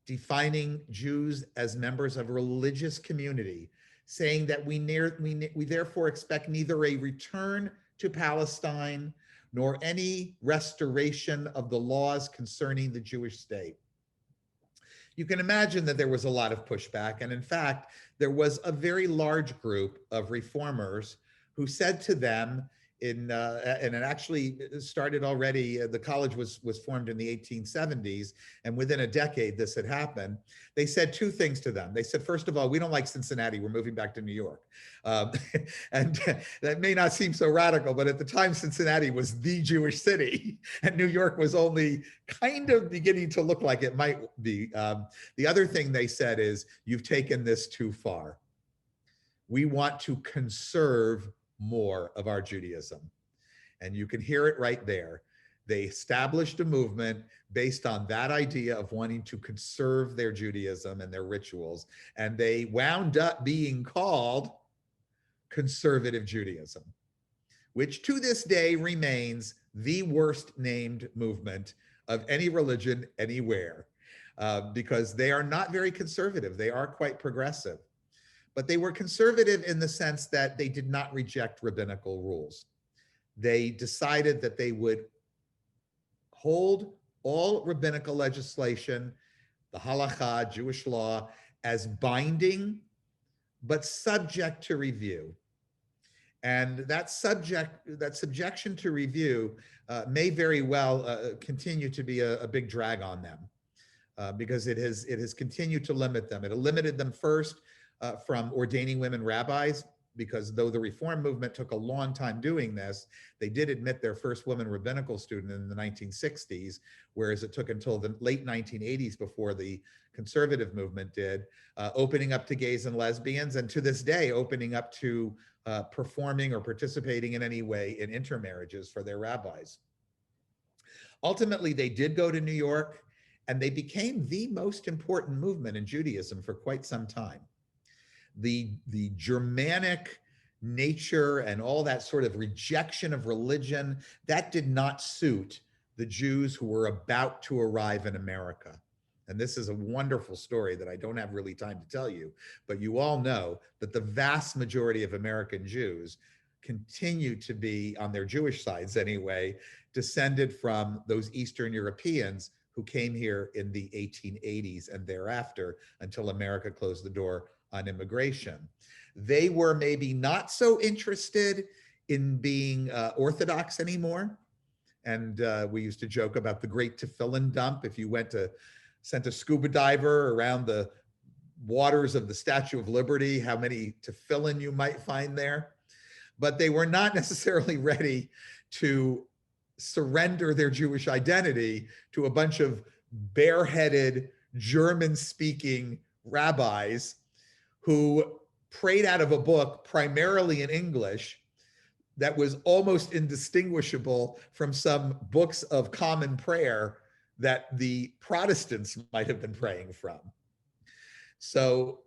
defining Jews as members of a religious community, saying that we therefore expect neither a return to Palestine nor any restoration of the laws concerning the Jewish state. You can imagine that there was a lot of pushback, and in fact, there was a very large group of reformers who said to them, and it actually started already, the college was formed in the 1870s, and within a decade this had happened. They said two things to them. They said, first of all, we don't like Cincinnati, we're moving back to New York. And that may not seem so radical, but at the time Cincinnati was the Jewish city, and New York was only kind of beginning to look like it might be. The other thing they said is, you've taken this too far. We want to conserve more of our Judaism. And you can hear it right there. They established a movement based on that idea of wanting to conserve their Judaism and their rituals. And they wound up being called Conservative Judaism, which to this day remains the worst named movement of any religion anywhere, because they are not very conservative. They are quite progressive. But they were conservative in the sense that they did not reject rabbinical rules. They decided that they would hold all rabbinical legislation, the halakha, Jewish law, as binding, but subject to review. And that subjection to review may very well continue to be a big drag on them, because it has continued to limit them. It limited them first from ordaining women rabbis, because though the Reform movement took a long time doing this, they did admit their first woman rabbinical student in the 1960s, whereas it took until the late 1980s before the conservative movement did, opening up to gays and lesbians, and to this day, opening up to performing or participating in any way in intermarriages for their rabbis. Ultimately, they did go to New York, and they became the most important movement in Judaism for quite some time. The Germanic nature and all that sort of rejection of religion, that did not suit the Jews who were about to arrive in America. And this is a wonderful story that I don't have really time to tell you, but you all know that the vast majority of American Jews continue to be, on their Jewish sides anyway, descended from those Eastern Europeans who came here in the 1880s and thereafter, until America closed the door on immigration. They were maybe not so interested in being Orthodox anymore, And we used to joke about the great tefillin dump. If you sent a scuba diver around the waters of the Statue of Liberty, how many tefillin you might find there. But they were not necessarily ready to surrender their Jewish identity to a bunch of bareheaded, German-speaking rabbis who prayed out of a book primarily in English that was almost indistinguishable from some books of common prayer that the Protestants might have been praying from. So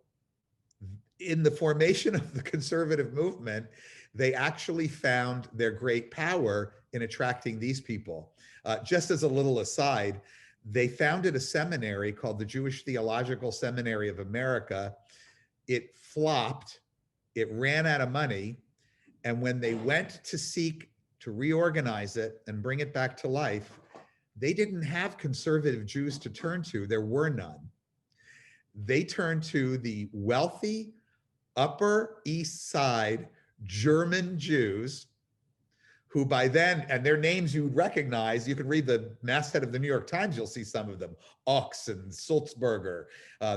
in the formation of the conservative movement, they actually found their great power in attracting these people. Just as a little aside, they founded a seminary called the Jewish Theological Seminary of America. It flopped, it ran out of money, and when they went to seek to reorganize it and bring it back to life, they didn't have conservative Jews to turn to. There were none. They turned to the wealthy Upper East Side German Jews, who by then, and their names you would recognize, you could read the masthead of the New York Times, you'll see some of them, Ochs and Sulzberger,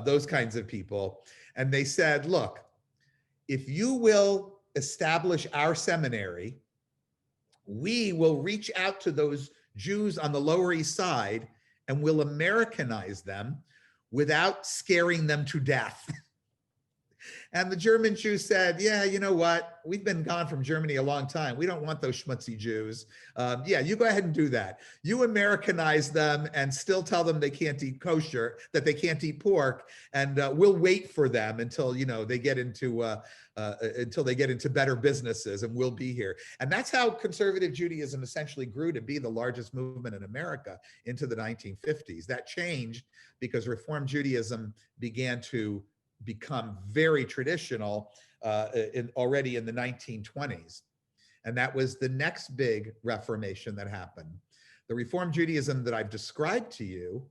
those kinds of people. And they said, look, if you will establish our seminary, we will reach out to those Jews on the Lower East Side and we'll Americanize them without scaring them to death. And the German Jews said, yeah, you know what? We've been gone from Germany a long time. We don't want those schmutzy Jews. Yeah, you go ahead and do that. You Americanize them and still tell them they can't eat kosher, that they can't eat pork, and we'll wait for them until they get into better businesses, and we'll be here. And that's how conservative Judaism essentially grew to be the largest movement in America into the 1950s. That changed because Reform Judaism began to become very traditional already in the 1920s. And that was the next big reformation that happened. The Reform Judaism that I've described to you,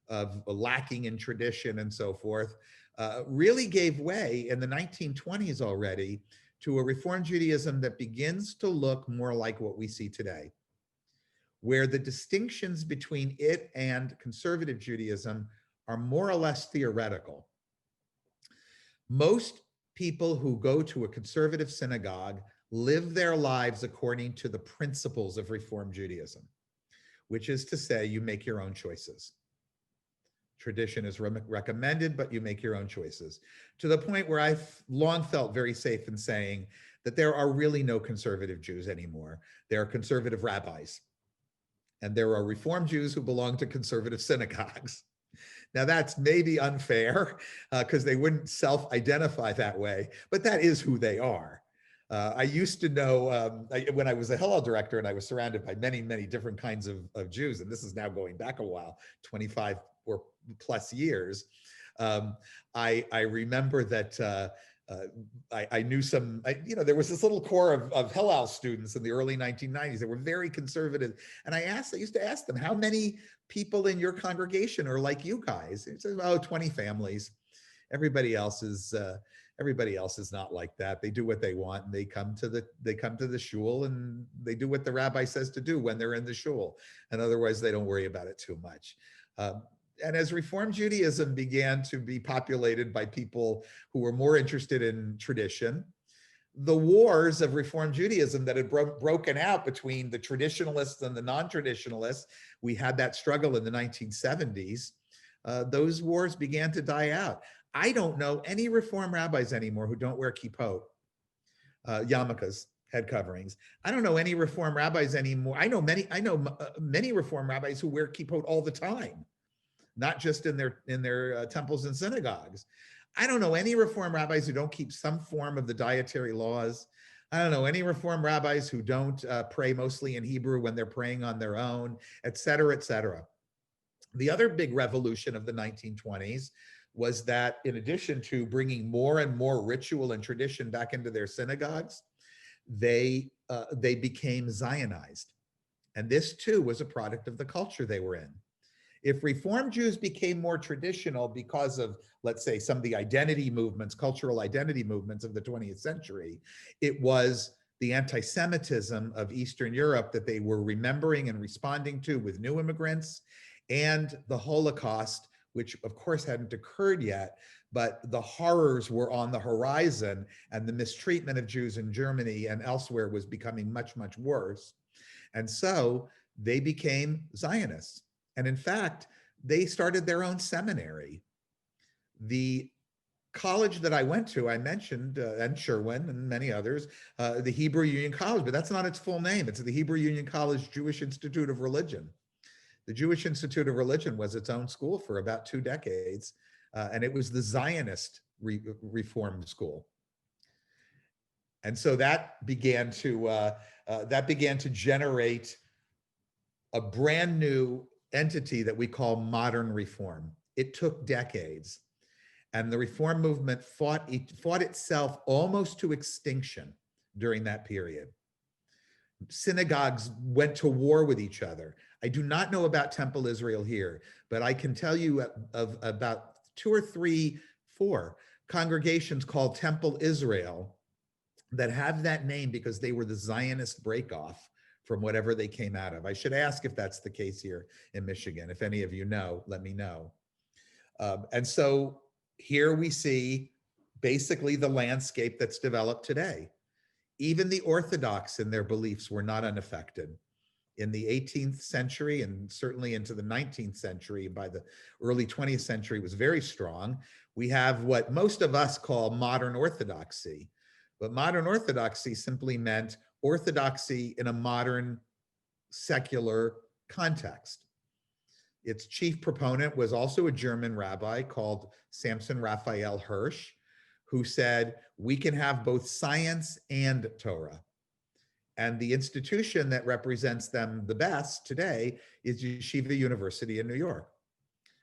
of lacking in tradition and so forth, really gave way in the 1920s already to a Reform Judaism that begins to look more like what we see today, where the distinctions between it and conservative Judaism are more or less theoretical. Most people who go to a conservative synagogue live their lives according to the principles of Reform Judaism, which is to say, you make your own choices. Tradition is recommended, but you make your own choices, to the point where I've long felt very safe in saying that there are really no conservative Jews anymore. There are conservative rabbis, and there are Reform Jews who belong to conservative synagogues. Now that's maybe unfair because they wouldn't self-identify that way, but that is who they are. I used to know when I was a Hillel director and I was surrounded by many, many different kinds of Jews, and this is now going back a while, 25 or plus years. I remember that I knew some, there was this little core of Hillel students in the early 1990s that were very conservative. And I used to ask them, how many people in your congregation are like you guys? It says, oh, 20 families. Everybody else is not like that. They do what they want, and they come to the shul and they do what the rabbi says to do when they're in the shul. And otherwise they don't worry about it too much. And as Reform Judaism began to be populated by people who were more interested in tradition, the wars of Reform Judaism that had broken out between the traditionalists and the non-traditionalists, we had that struggle in the 1970s, those wars began to die out. I don't know any Reform rabbis anymore who don't wear kippot, yarmulkes, head coverings. I don't know any Reform rabbis anymore. I know many Reform rabbis who wear kippot all the time, not just in their temples and synagogues. I don't know any Reform rabbis who don't keep some form of the dietary laws. I don't know any Reform rabbis who don't pray mostly in Hebrew when they're praying on their own, et cetera, et cetera. The other big revolution of the 1920s was that in addition to bringing more and more ritual and tradition back into their synagogues, they became Zionized. And this too was a product of the culture they were in. If Reform Jews became more traditional because of, let's say, some of the identity movements, cultural identity movements of the 20th century, it was the anti-Semitism of Eastern Europe that they were remembering and responding to with new immigrants, and the Holocaust, which of course hadn't occurred yet, but the horrors were on the horizon, and the mistreatment of Jews in Germany and elsewhere was becoming much, much worse. And so they became Zionists. And in fact, they started their own seminary. The college that I went to, I mentioned, and Sherwin and many others, the Hebrew Union College, but that's not its full name. It's the Hebrew Union College Jewish Institute of Religion. The Jewish Institute of Religion was its own school for about 2 decades, and it was the Zionist Reform School. And so that began to generate a brand new entity that we call modern reform. It took decades. And the reform movement fought itself almost to extinction during that period. Synagogues went to war with each other. I do not know about Temple Israel here, but I can tell you of about 2 or 3, 4 congregations called Temple Israel that have that name because they were the Zionist breakoff from whatever they came out of. I should ask if that's the case here in Michigan. If any of you know, let me know. And so here we see basically the landscape that's developed today. Even the Orthodox in their beliefs were not unaffected. In the 18th century and certainly into the 19th century, by the early 20th century was very strong. We have what most of us call modern Orthodoxy. But modern Orthodoxy simply meant orthodoxy in a modern secular context. Its chief proponent was also a German rabbi called Samson Raphael Hirsch, who said, we can have both science and Torah. And the institution that represents them the best today is Yeshiva University in New York,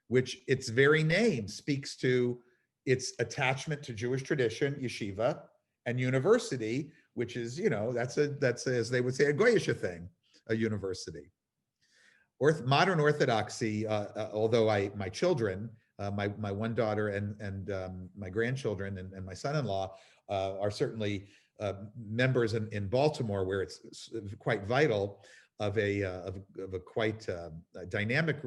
which its very name speaks to its attachment to Jewish tradition, yeshiva, and university, which is, that's as they would say, a goyish thing, a university. Modern Orthodoxy, although my children, my one daughter and my grandchildren and my son-in-law are certainly members in Baltimore, where it's quite vital of a quite dynamic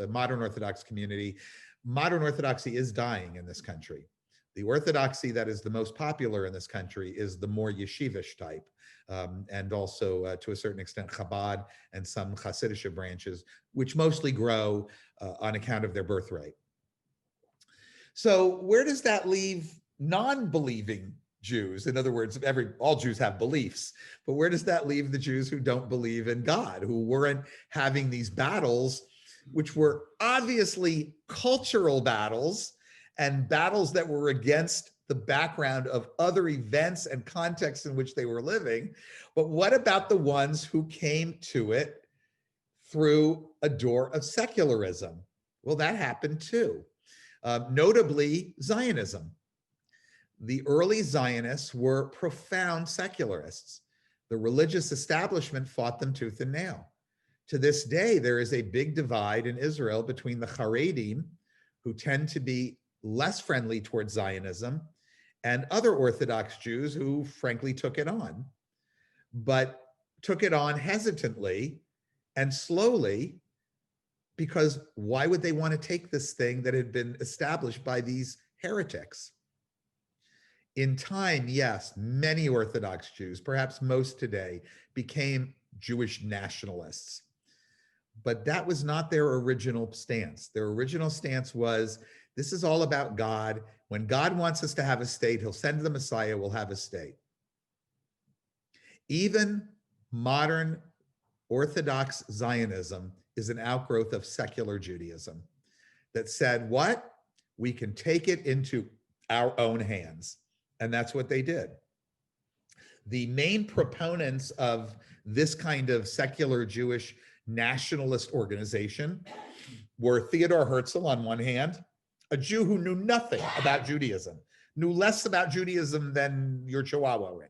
modern Orthodox community. Modern Orthodoxy is dying in this country. The Orthodoxy that is the most popular in this country is the more yeshivish type, and also to a certain extent Chabad and some Hasidic branches, which mostly grow on account of their birth rate. So where does that leave non-believing Jews? In other words, all Jews have beliefs, but where does that leave the Jews who don't believe in God, who weren't having these battles, which were obviously cultural battles and battles that were against the background of other events and contexts in which they were living? But what about the ones who came to it through a door of secularism? Well, that happened too. Notably, Zionism. The early Zionists were profound secularists. The religious establishment fought them tooth and nail. To this day, there is a big divide in Israel between the Keraites, who tend to be less friendly towards Zionism, and other Orthodox Jews who frankly took it on, but took it on hesitantly and slowly, because why would they want to take this thing that had been established by these heretics? In time, yes, many Orthodox Jews, perhaps most today, became Jewish nationalists. But that was not their original stance. Their original stance was, this is all about God. When God wants us to have a state, he'll send the Messiah, we'll have a state. Even modern Orthodox Zionism is an outgrowth of secular Judaism that said, what? We can take it into our own hands. And that's what they did. The main proponents of this kind of secular Jewish nationalist organization were Theodor Herzl on one hand, a Jew who knew nothing about Judaism, knew less about Judaism than your Chihuahua ring.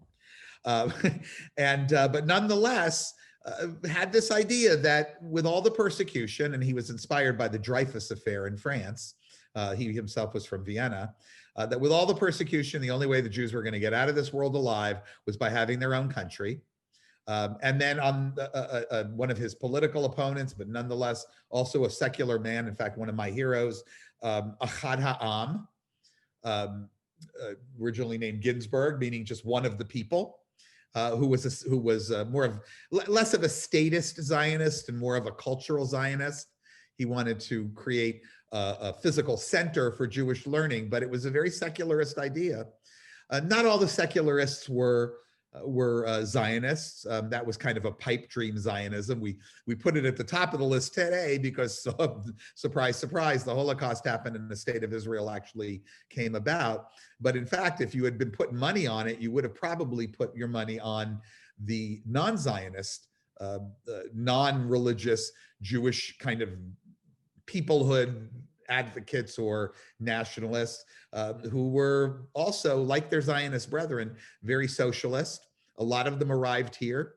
But nonetheless, had this idea that with all the persecution, and he was inspired by the Dreyfus affair in France, He himself was from Vienna. That with all the persecution, the only way the Jews were going to get out of this world alive was by having their own country. And then on one of his political opponents, but nonetheless also a secular man, in fact, one of my heroes, Achad Ha'am, originally named Ginsburg, meaning just one of the people, who was less of a statist Zionist and more of a cultural Zionist. He wanted to create a physical center for Jewish learning, but it was a very secularist idea. Not all the secularists were Zionists. That was kind of a pipe dream Zionism. We put it at the top of the list today because, surprise, surprise, the Holocaust happened and the state of Israel actually came about. But in fact, if you had been putting money on it, you would have probably put your money on the non-Zionist, non-religious Jewish kind of peoplehood advocates or nationalists who were also, like their Zionist brethren, very socialist. A lot of them arrived here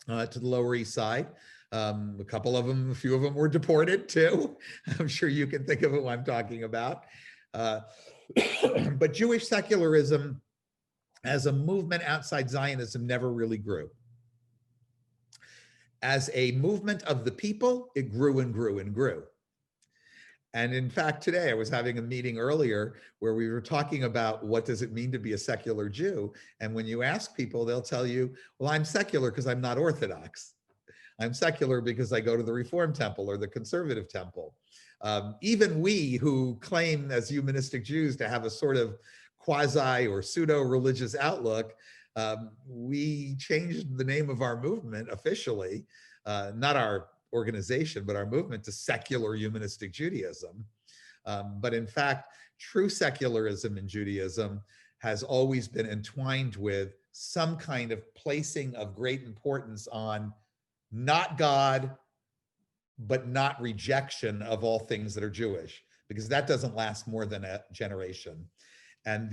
to the Lower East Side. A few of them were deported too. I'm sure you can think of what I'm talking about. But Jewish secularism as a movement outside Zionism never really grew. As a movement of the people, it grew and grew and grew. And in fact, today I was having a meeting earlier where we were talking about what does it mean to be a secular Jew? And when you ask people, they'll tell you, well, I'm secular because I'm not Orthodox. I'm secular because I go to the Reform Temple or the Conservative Temple. Even we who claim as humanistic Jews to have a sort of quasi or pseudo-religious outlook, we changed the name of our movement officially, not our organization, but our movement, to secular humanistic Judaism. But in fact, true secularism in Judaism has always been entwined with some kind of placing of great importance on not God, but not rejection of all things that are Jewish, because that doesn't last more than a generation. And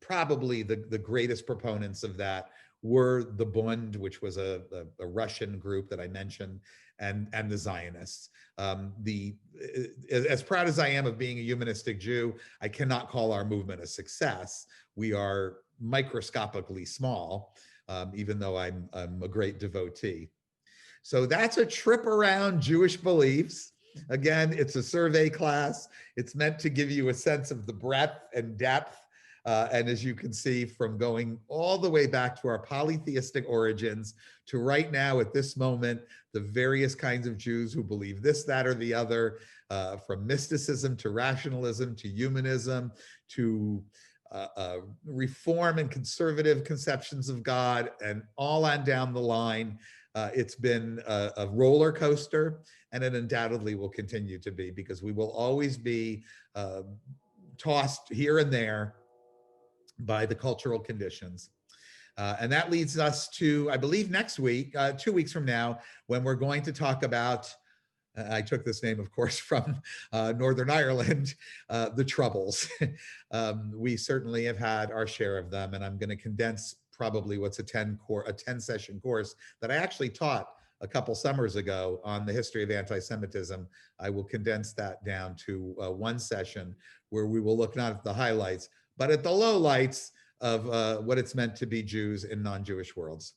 probably the greatest proponents of that were the Bund, which was a Russian group that I mentioned, and the Zionists. As proud as I am of being a humanistic Jew, I cannot call our movement a success. We are microscopically small, even though I'm a great devotee. So that's a trip around Jewish beliefs. Again, it's a survey class. It's meant to give you a sense of the breadth and depth. And as you can see, from going all the way back to our polytheistic origins to right now at this moment, the various kinds of Jews who believe this, that, or the other, from mysticism to rationalism to humanism to reform and conservative conceptions of God, and all on down the line. It's been a roller coaster, and it undoubtedly will continue to be, because we will always be tossed here and there by the cultural conditions. And that leads us to, I believe, next week, 2 weeks from now, when we're going to talk about, I took this name, of course, from Northern Ireland, the Troubles. We certainly have had our share of them, and I'm going to condense probably what's a 10-session course that I actually taught a couple summers ago on the history of anti-Semitism. I will condense that down to one session where we will look not at the highlights, but at the lowlights of what it's meant to be Jews in non-Jewish worlds.